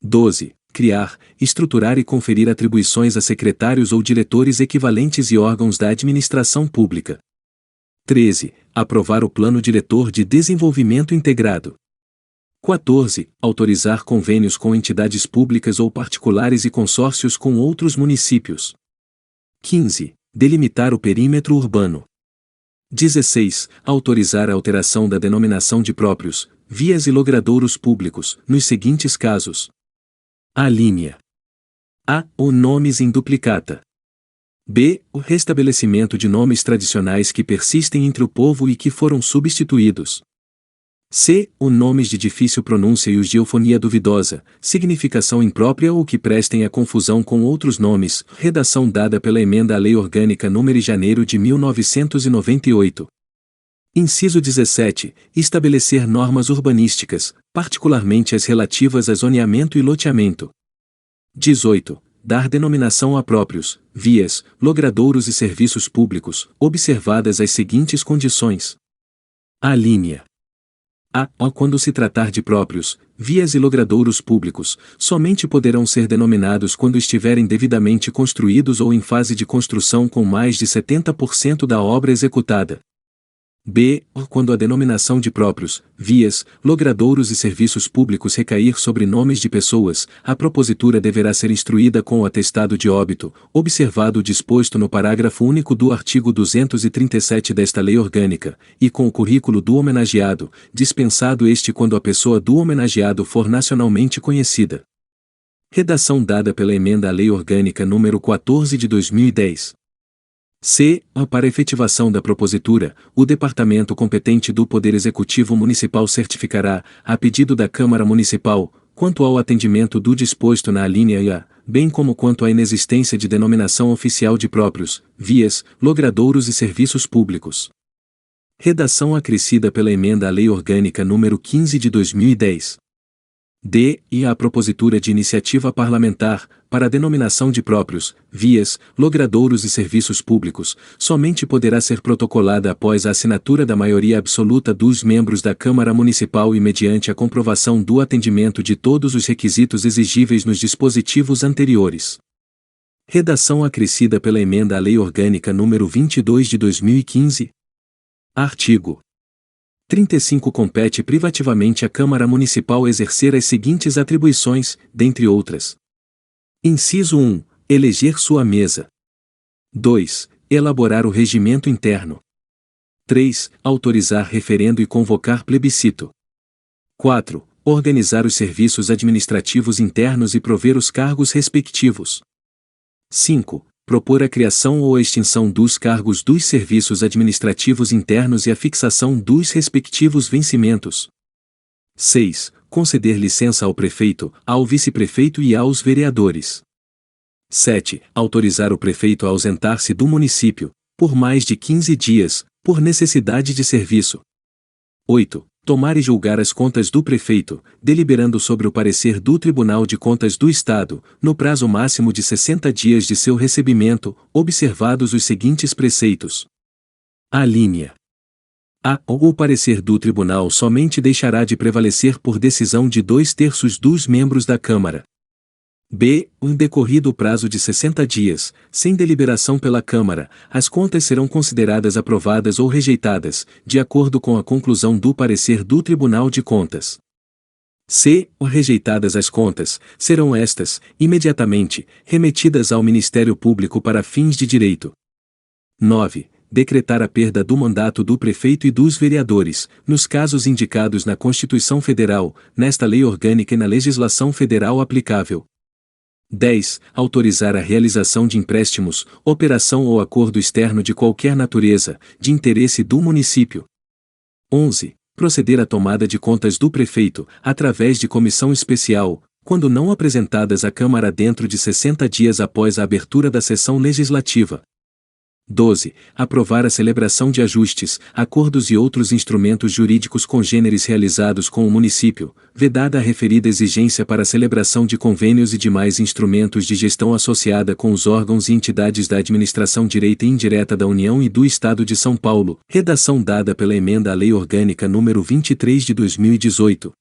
12. Criar, estruturar e conferir atribuições a secretários ou diretores equivalentes e órgãos da administração pública. 13. Aprovar o Plano Diretor de Desenvolvimento Integrado. 14. Autorizar convênios com entidades públicas ou particulares e consórcios com outros municípios. 15. Delimitar o perímetro urbano. 16. Autorizar a alteração da denominação de próprios, vias e logradouros públicos, nos seguintes casos. Alínea A. Ou nomes em duplicata. B. O restabelecimento de nomes tradicionais que persistem entre o povo e que foram substituídos. C. O nomes de difícil pronúncia e os de eufonia duvidosa, significação imprópria ou que prestem a confusão com outros nomes, redação dada pela Emenda à Lei Orgânica nº janeiro de 1998. Inciso 17. Estabelecer normas urbanísticas, particularmente as relativas a zoneamento e loteamento. 18. Dar denominação a próprios, vias, logradouros e serviços públicos, observadas as seguintes condições. Alínea A. Quando se tratar de próprios, vias e logradouros públicos, somente poderão ser denominados quando estiverem devidamente construídos ou em fase de construção com mais de 70% da obra executada. b. Quando a denominação de próprios, vias, logradouros e serviços públicos recair sobre nomes de pessoas, a propositura deverá ser instruída com o atestado de óbito, observado o disposto no parágrafo único do artigo 237 desta Lei Orgânica, e com o currículo do homenageado, dispensado este quando a pessoa do homenageado for nacionalmente conhecida. Redação dada pela Emenda à Lei Orgânica nº 14 de 2010. C. Para efetivação da propositura, o Departamento competente do Poder Executivo Municipal certificará, a pedido da Câmara Municipal, quanto ao atendimento do disposto na alínea A, bem como quanto à inexistência de denominação oficial de próprios, vias, logradouros e serviços públicos. Redação acrescida pela Emenda à Lei Orgânica nº 15 de 2010. D. A propositura de iniciativa parlamentar, para a denominação de próprios, vias, logradouros e serviços públicos, somente poderá ser protocolada após a assinatura da maioria absoluta dos membros da Câmara Municipal e mediante a comprovação do atendimento de todos os requisitos exigíveis nos dispositivos anteriores. Redação acrescida pela Emenda à Lei Orgânica nº 22 de 2015. Artigo 35 compete privativamente à Câmara Municipal exercer as seguintes atribuições, dentre outras. Inciso 1. Eleger sua mesa. 2. Elaborar o regimento interno. 3. Autorizar referendo e convocar plebiscito. 4. Organizar os serviços administrativos internos e prover os cargos respectivos. 5. Propor a criação ou a extinção dos cargos dos serviços administrativos internos e a fixação dos respectivos vencimentos. 6. Conceder licença ao prefeito, ao vice-prefeito e aos vereadores. 7. Autorizar o prefeito a ausentar-se do município, por mais de 15 dias, por necessidade de serviço. 8. Tomar e julgar as contas do prefeito, deliberando sobre o parecer do Tribunal de Contas do Estado, no prazo máximo de 60 dias de seu recebimento, observados os seguintes preceitos. Alínea A. O parecer do Tribunal somente deixará de prevalecer por decisão de 2/3 dos membros da Câmara. B. Decorrido o prazo de 60 dias, sem deliberação pela Câmara, as contas serão consideradas aprovadas ou rejeitadas, de acordo com a conclusão do parecer do Tribunal de Contas. C. Rejeitadas as contas, serão estas, imediatamente, remetidas ao Ministério Público para fins de direito. 9. Decretar a perda do mandato do prefeito e dos vereadores, nos casos indicados na Constituição Federal, nesta Lei Orgânica e na legislação federal aplicável. 10. Autorizar a realização de empréstimos, operação ou acordo externo de qualquer natureza, de interesse do município. 11. Proceder à tomada de contas do prefeito, através de comissão especial, quando não apresentadas à Câmara dentro de 60 dias após a abertura da sessão legislativa. 12. Aprovar a celebração de ajustes, acordos e outros instrumentos jurídicos congêneres realizados com o município, vedada a referida exigência para a celebração de convênios e demais instrumentos de gestão associada com os órgãos e entidades da administração direta e indireta da União e do Estado de São Paulo, redação dada pela Emenda à Lei Orgânica nº 23 de 2018.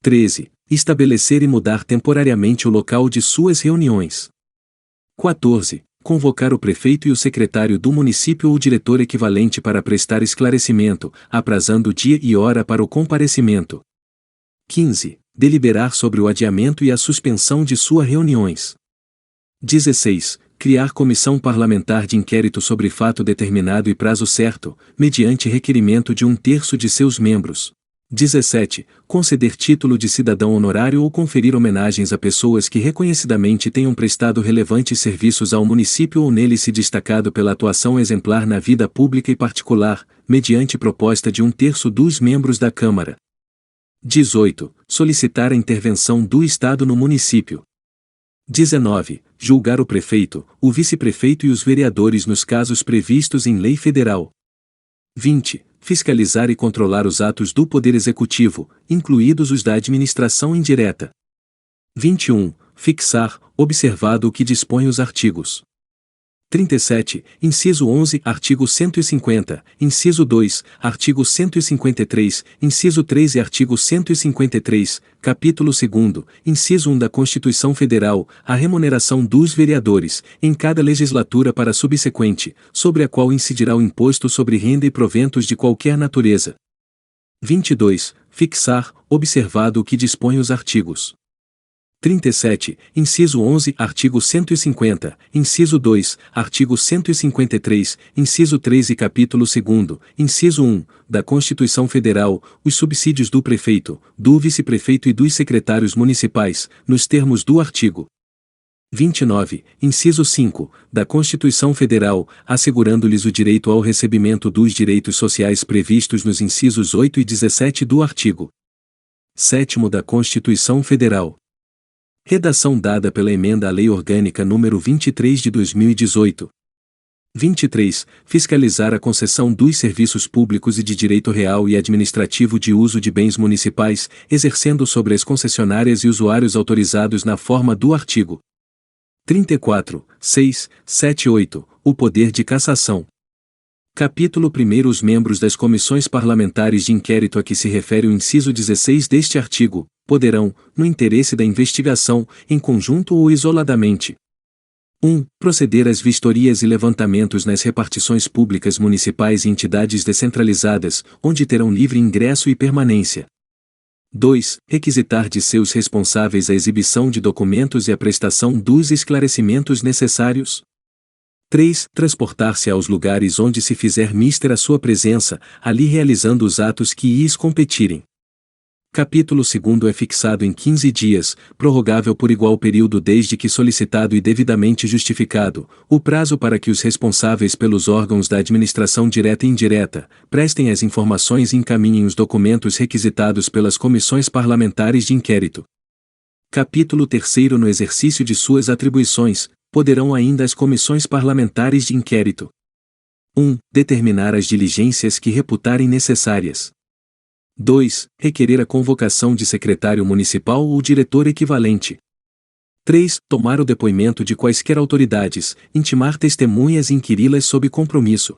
13. Estabelecer e mudar temporariamente o local de suas reuniões. 14. Convocar o prefeito e o secretário do município ou diretor equivalente para prestar esclarecimento, aprazando dia e hora para o comparecimento. 15. Deliberar sobre o adiamento e a suspensão de suas reuniões. 16. Criar comissão parlamentar de inquérito sobre fato determinado e prazo certo, mediante requerimento de 1/3 de seus membros. 17. Conceder título de cidadão honorário ou conferir homenagens a pessoas que reconhecidamente tenham prestado relevantes serviços ao município ou nele se destacado pela atuação exemplar na vida pública e particular, mediante proposta de 1/3 dos membros da Câmara. 18. Solicitar a intervenção do Estado no município. 19. Julgar o prefeito, o vice-prefeito e os vereadores nos casos previstos em lei federal. 20. Fiscalizar e controlar os atos do Poder Executivo, incluídos os da administração indireta. 21. Fixar, observado o que dispõem os artigos 37, inciso 11, artigo 150, inciso 2, artigo 153, inciso 3 e artigo 153, capítulo 2º, inciso 1 da Constituição Federal, a remuneração dos vereadores, em cada legislatura para a subsequente, sobre a qual incidirá o imposto sobre renda e proventos de qualquer natureza. 22. Fixar, observado o que dispõe os artigos 37, inciso 11, artigo 150, inciso 2, artigo 153, inciso 3 e capítulo 2º, inciso 1, da Constituição Federal, os subsídios do prefeito, do vice-prefeito e dos secretários municipais, nos termos do artigo 29, inciso 5, da Constituição Federal, assegurando-lhes o direito ao recebimento dos direitos sociais previstos nos incisos 8 e 17 do artigo 7º da Constituição Federal. Redação dada pela Emenda à Lei Orgânica nº 23 de 2018. 23. Fiscalizar a concessão dos serviços públicos e de direito real e administrativo de uso de bens municipais, exercendo sobre as concessionárias e usuários autorizados na forma do artigo 34, 6, 7 e 8, o poder de cassação. Capítulo 1. Os membros das comissões parlamentares de inquérito a que se refere o inciso 16 deste artigo, poderão, no interesse da investigação, em conjunto ou isoladamente: 1. Proceder às vistorias e levantamentos nas repartições públicas municipais e entidades descentralizadas, onde terão livre ingresso e permanência. 2. Requisitar de seus responsáveis a exibição de documentos e a prestação dos esclarecimentos necessários. 3. Transportar-se aos lugares onde se fizer mister a sua presença, ali realizando os atos que lhes competirem. Capítulo 2 é fixado em 15 dias, prorrogável por igual período desde que solicitado e devidamente justificado, o prazo para que os responsáveis pelos órgãos da administração direta e indireta prestem as informações e encaminhem os documentos requisitados pelas comissões parlamentares de inquérito. Capítulo 3. No exercício de suas atribuições, poderão ainda as comissões parlamentares de inquérito: 1. Determinar as diligências que reputarem necessárias. 2. Requerer a convocação de secretário municipal ou diretor equivalente. 3. Tomar o depoimento de quaisquer autoridades, intimar testemunhas e inquiri-las sob compromisso.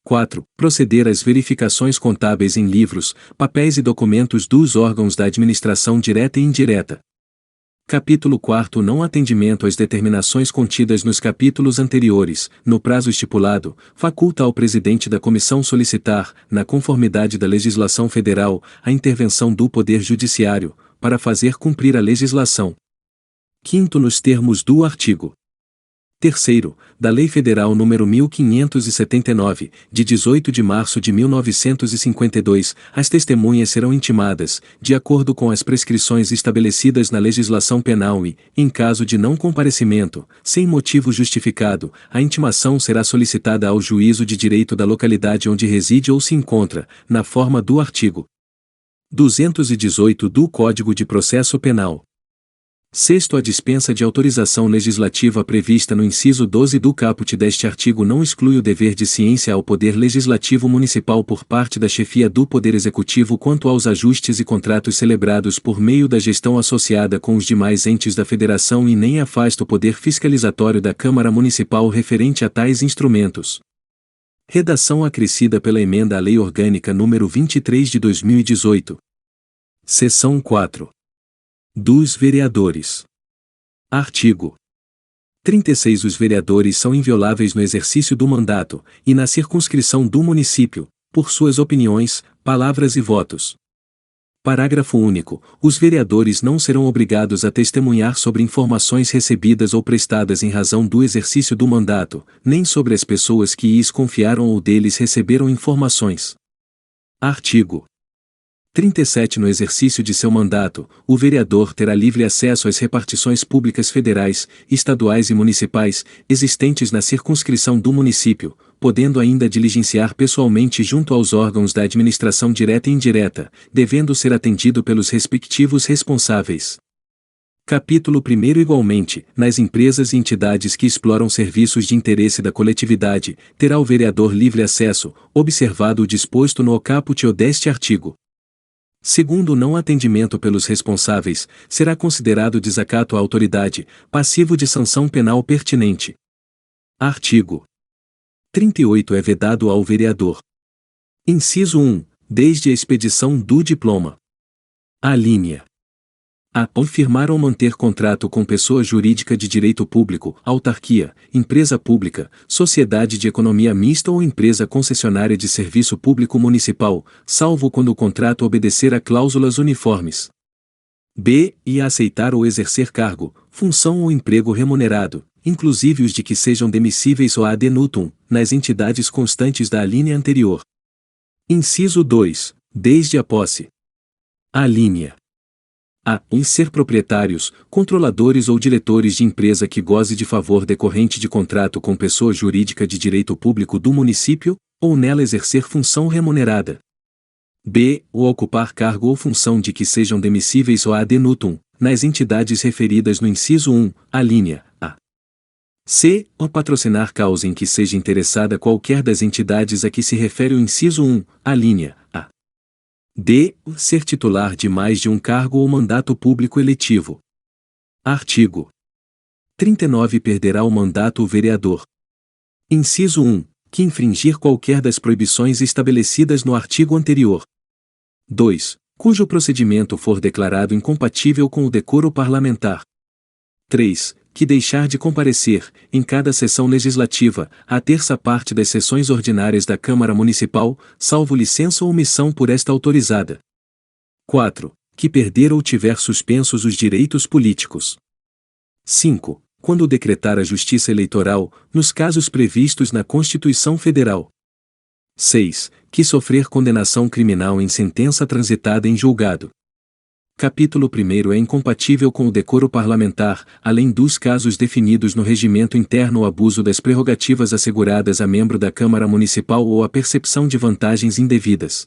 4. Proceder às verificações contábeis em livros, papéis e documentos dos órgãos da administração direta e indireta. Capítulo 4. Não atendimento às determinações contidas nos capítulos anteriores, no prazo estipulado, faculta ao presidente da comissão solicitar, na conformidade da legislação federal, a intervenção do Poder Judiciário, para fazer cumprir a legislação. 5. Nos termos do artigo 3º, da Lei Federal nº 1579, de 18 de março de 1952, as testemunhas serão intimadas, de acordo com as prescrições estabelecidas na legislação penal e, em caso de não comparecimento, sem motivo justificado, a intimação será solicitada ao juízo de direito da localidade onde reside ou se encontra, na forma do artigo 218 do Código de Processo Penal. 6. A dispensa de autorização legislativa prevista no inciso 12 do caput deste artigo não exclui o dever de ciência ao Poder Legislativo Municipal por parte da chefia do Poder Executivo quanto aos ajustes e contratos celebrados por meio da gestão associada com os demais entes da Federação e nem afasta o poder fiscalizatório da Câmara Municipal referente a tais instrumentos. Redação acrescida pela Emenda à Lei Orgânica nº 23 de 2018. Seção 4. Dos vereadores. Artigo 36. Os vereadores são invioláveis no exercício do mandato, e na circunscrição do município, por suas opiniões, palavras e votos. Parágrafo único. Os vereadores não serão obrigados a testemunhar sobre informações recebidas ou prestadas em razão do exercício do mandato, nem sobre as pessoas que lhes confiaram ou deles receberam informações. Artigo 37. No exercício de seu mandato, o vereador terá livre acesso às repartições públicas federais, estaduais e municipais, existentes na circunscrição do município, podendo ainda diligenciar pessoalmente junto aos órgãos da administração direta e indireta, devendo ser atendido pelos respectivos responsáveis. Capítulo 1. Igualmente, nas empresas e entidades que exploram serviços de interesse da coletividade, terá o vereador livre acesso, observado o disposto no caput deste artigo. Segundo o não atendimento pelos responsáveis, será considerado desacato à autoridade, passivo de sanção penal pertinente. Artigo 38 é vedado ao vereador. Inciso 1. Desde a expedição do diploma. Alínea A. Firmar ou manter contrato com pessoa jurídica de direito público, autarquia, empresa pública, sociedade de economia mista ou empresa concessionária de serviço público municipal, salvo quando o contrato obedecer a cláusulas uniformes. B. E aceitar ou exercer cargo, função ou emprego remunerado, inclusive os de que sejam demissíveis ou ad nutum, nas entidades constantes da alínea anterior. Inciso 2. Desde a posse. Alínea A. Em ser proprietários, controladores ou diretores de empresa que goze de favor decorrente de contrato com pessoa jurídica de direito público do município, ou nela exercer função remunerada. B. Ou ocupar cargo ou função de que sejam demissíveis ou ad nutum, nas entidades referidas no inciso 1, alínea A. C. Ou patrocinar causa em que seja interessada qualquer das entidades a que se refere o inciso 1, alínea A. D. Ser titular de mais de um cargo ou mandato público eletivo. Artigo 39 perderá o mandato o vereador. Inciso 1. Que infringir qualquer das proibições estabelecidas no artigo anterior. 2. Cujo procedimento for declarado incompatível com o decoro parlamentar. 3. Que deixar de comparecer, em cada sessão legislativa, à terça parte das sessões ordinárias da Câmara Municipal, salvo licença ou omissão por esta autorizada. 4. Que perder ou tiver suspensos os direitos políticos. 5. Quando decretar a Justiça Eleitoral, nos casos previstos na Constituição Federal. 6. Que sofrer condenação criminal em sentença transitada em julgado. Capítulo 1 é incompatível com o decoro parlamentar, além dos casos definidos no regimento interno o abuso das prerrogativas asseguradas a membro da Câmara Municipal ou a percepção de vantagens indevidas.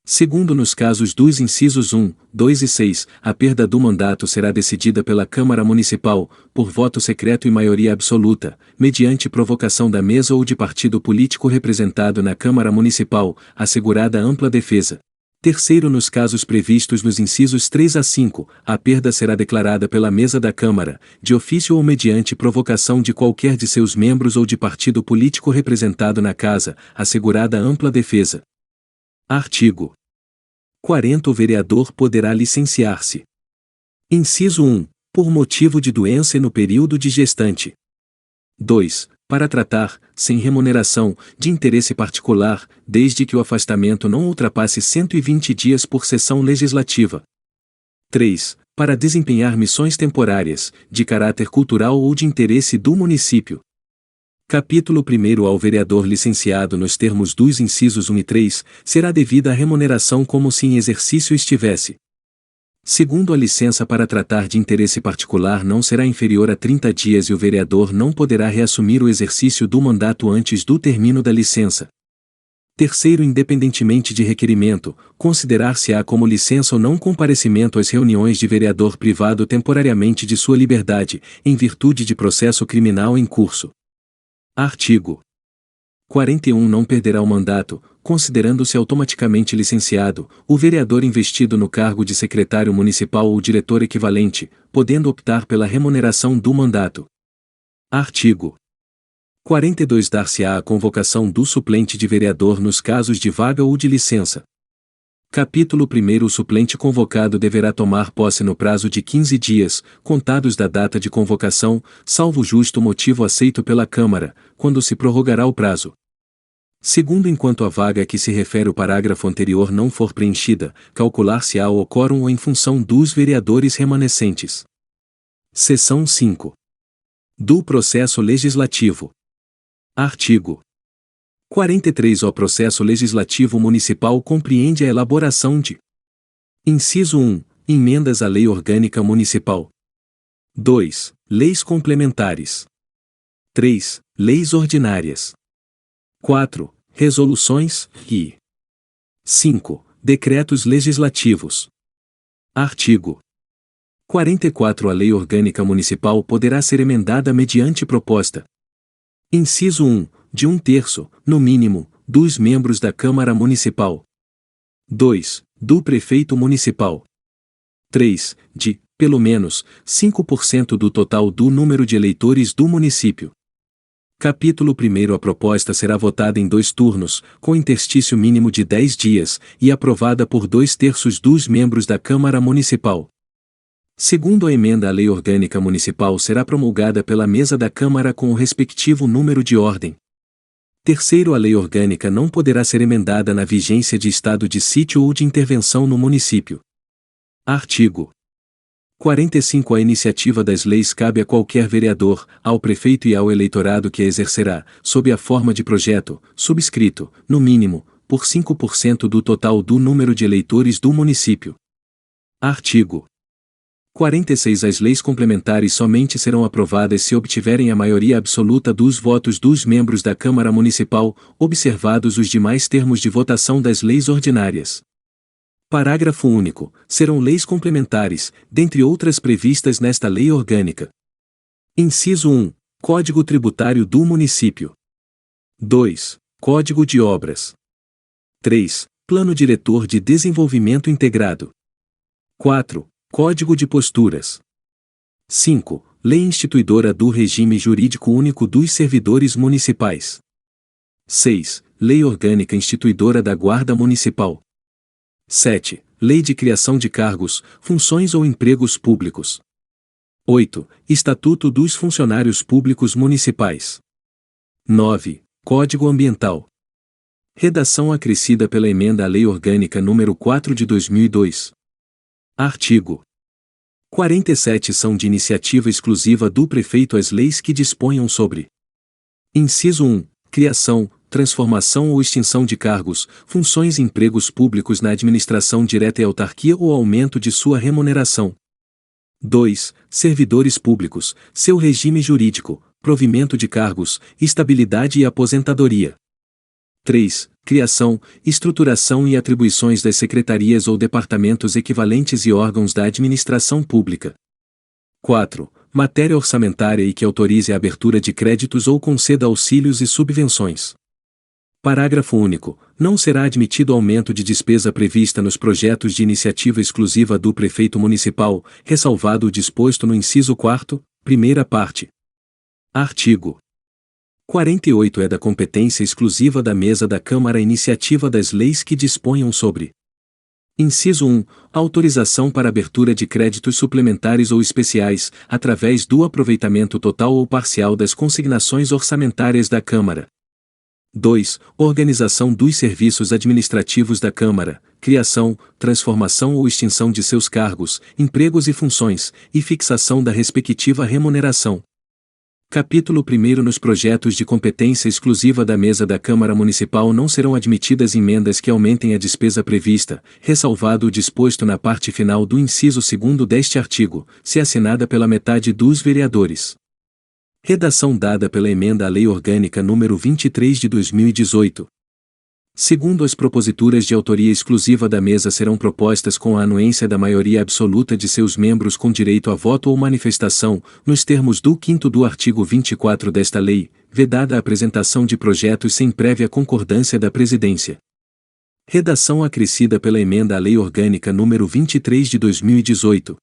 Segundo, nos casos dos incisos 1, 2 e 6, a perda do mandato será decidida pela Câmara Municipal, por voto secreto e maioria absoluta, mediante provocação da mesa ou de partido político representado na Câmara Municipal, assegurada ampla defesa. Terceiro, nos casos previstos nos incisos 3 a 5, a perda será declarada pela mesa da Câmara, de ofício ou mediante provocação de qualquer de seus membros ou de partido político representado na Casa, assegurada ampla defesa. Artigo 40. O vereador poderá licenciar-se. Inciso 1. Por motivo de doença e no período de gestante. 2. Para tratar, sem remuneração, de interesse particular, desde que o afastamento não ultrapasse 120 dias por sessão legislativa. 3. Para desempenhar missões temporárias, de caráter cultural ou de interesse do município. Capítulo 1. Ao vereador licenciado nos termos dos incisos 1 e 3, será devida a remuneração como se em exercício estivesse. Segundo, a licença para tratar de interesse particular não será inferior a 30 dias e o vereador não poderá reassumir o exercício do mandato antes do término da licença. Terceiro, independentemente de requerimento, considerar-se-á como licença ou não comparecimento às reuniões de vereador privado temporariamente de sua liberdade, em virtude de processo criminal em curso. Artigo 41. Não perderá o mandato, considerando-se automaticamente licenciado, o vereador investido no cargo de secretário municipal ou diretor equivalente, podendo optar pela remuneração do mandato. Artigo 42. Dar-se-á a convocação do suplente de vereador nos casos de vaga ou de licença. Capítulo 1. O suplente convocado deverá tomar posse no prazo de 15 dias, contados da data de convocação, salvo justo motivo aceito pela Câmara, quando se prorrogará o prazo. Segundo, enquanto a vaga a que se refere o parágrafo anterior não for preenchida, calcular-se-á o quórum ou em função dos vereadores remanescentes. Seção 5. Do processo legislativo. Artigo 43. O processo legislativo municipal compreende a elaboração de: inciso 1. Emendas à Lei Orgânica Municipal. 2. Leis complementares. 3. Leis ordinárias. 4. Resoluções e 5. Decretos legislativos. Artigo 44. A Lei Orgânica Municipal poderá ser emendada mediante proposta. Inciso 1. De 1/3, no mínimo, dos membros da Câmara Municipal. 2. Do Prefeito Municipal. 3. De, pelo menos, 5% do total do número de eleitores do município. Capítulo 1. A proposta será votada em 2 turnos, com interstício mínimo de 10 dias, e aprovada por 2/3 dos membros da Câmara Municipal. Segundo a emenda à Lei Orgânica Municipal será promulgada pela mesa da Câmara com o respectivo número de ordem. Terceiro, a Lei Orgânica não poderá ser emendada na vigência de estado de sítio ou de intervenção no município. Artigo 45. A iniciativa das leis cabe a qualquer vereador, ao prefeito e ao eleitorado que a exercerá, sob a forma de projeto, subscrito, no mínimo, por 5% do total do número de eleitores do município. Artigo 46. As leis complementares somente serão aprovadas se obtiverem a maioria absoluta dos votos dos membros da Câmara Municipal, observados os demais termos de votação das leis ordinárias. Parágrafo único. Serão leis complementares, dentre outras previstas nesta Lei Orgânica. Inciso 1. Código Tributário do Município. 2. Código de Obras. 3. Plano Diretor de Desenvolvimento Integrado. 4. Código de Posturas. 5. Lei instituidora do Regime Jurídico Único dos Servidores Municipais. 6. Lei Orgânica instituidora da Guarda Municipal. 7. Lei de criação de cargos, funções ou empregos públicos. 8. Estatuto dos Funcionários Públicos Municipais. 9. Código Ambiental. Redação acrescida pela emenda à Lei Orgânica nº 4 de 2002. Artigo 47. São de iniciativa exclusiva do prefeito as leis que disponham sobre: Inciso 1. Criação, transformação ou extinção de cargos, funções e empregos públicos na administração direta e autarquia ou aumento de sua remuneração. 2. Servidores públicos, seu regime jurídico, provimento de cargos, estabilidade e aposentadoria. 3. Criação, estruturação e atribuições das secretarias ou departamentos equivalentes e órgãos da administração pública. 4. Matéria orçamentária e que autorize a abertura de créditos ou conceda auxílios e subvenções. Parágrafo único. Não será admitido aumento de despesa prevista nos projetos de iniciativa exclusiva do prefeito municipal, ressalvado o disposto no inciso 4º, primeira parte. Artigo 48. É da competência exclusiva da mesa da Câmara a iniciativa das leis que disponham sobre: Inciso 1. Autorização para abertura de créditos suplementares ou especiais, através do aproveitamento total ou parcial das consignações orçamentárias da Câmara. 2. Organização dos serviços administrativos da Câmara, criação, transformação ou extinção de seus cargos, empregos e funções, e fixação da respectiva remuneração. Capítulo 1. Nos projetos de competência exclusiva da mesa da Câmara Municipal não serão admitidas emendas que aumentem a despesa prevista, ressalvado o disposto na parte final do inciso 2º deste artigo, se assinada pela metade dos vereadores. Redação dada pela emenda à Lei Orgânica nº 23 de 2018. Segundo as proposituras de autoria exclusiva da mesa serão propostas com a anuência da maioria absoluta de seus membros com direito a voto ou manifestação, nos termos do 5º do artigo 24 desta lei, vedada a apresentação de projetos sem prévia concordância da Presidência. Redação acrescida pela emenda à Lei Orgânica nº 23 de 2018.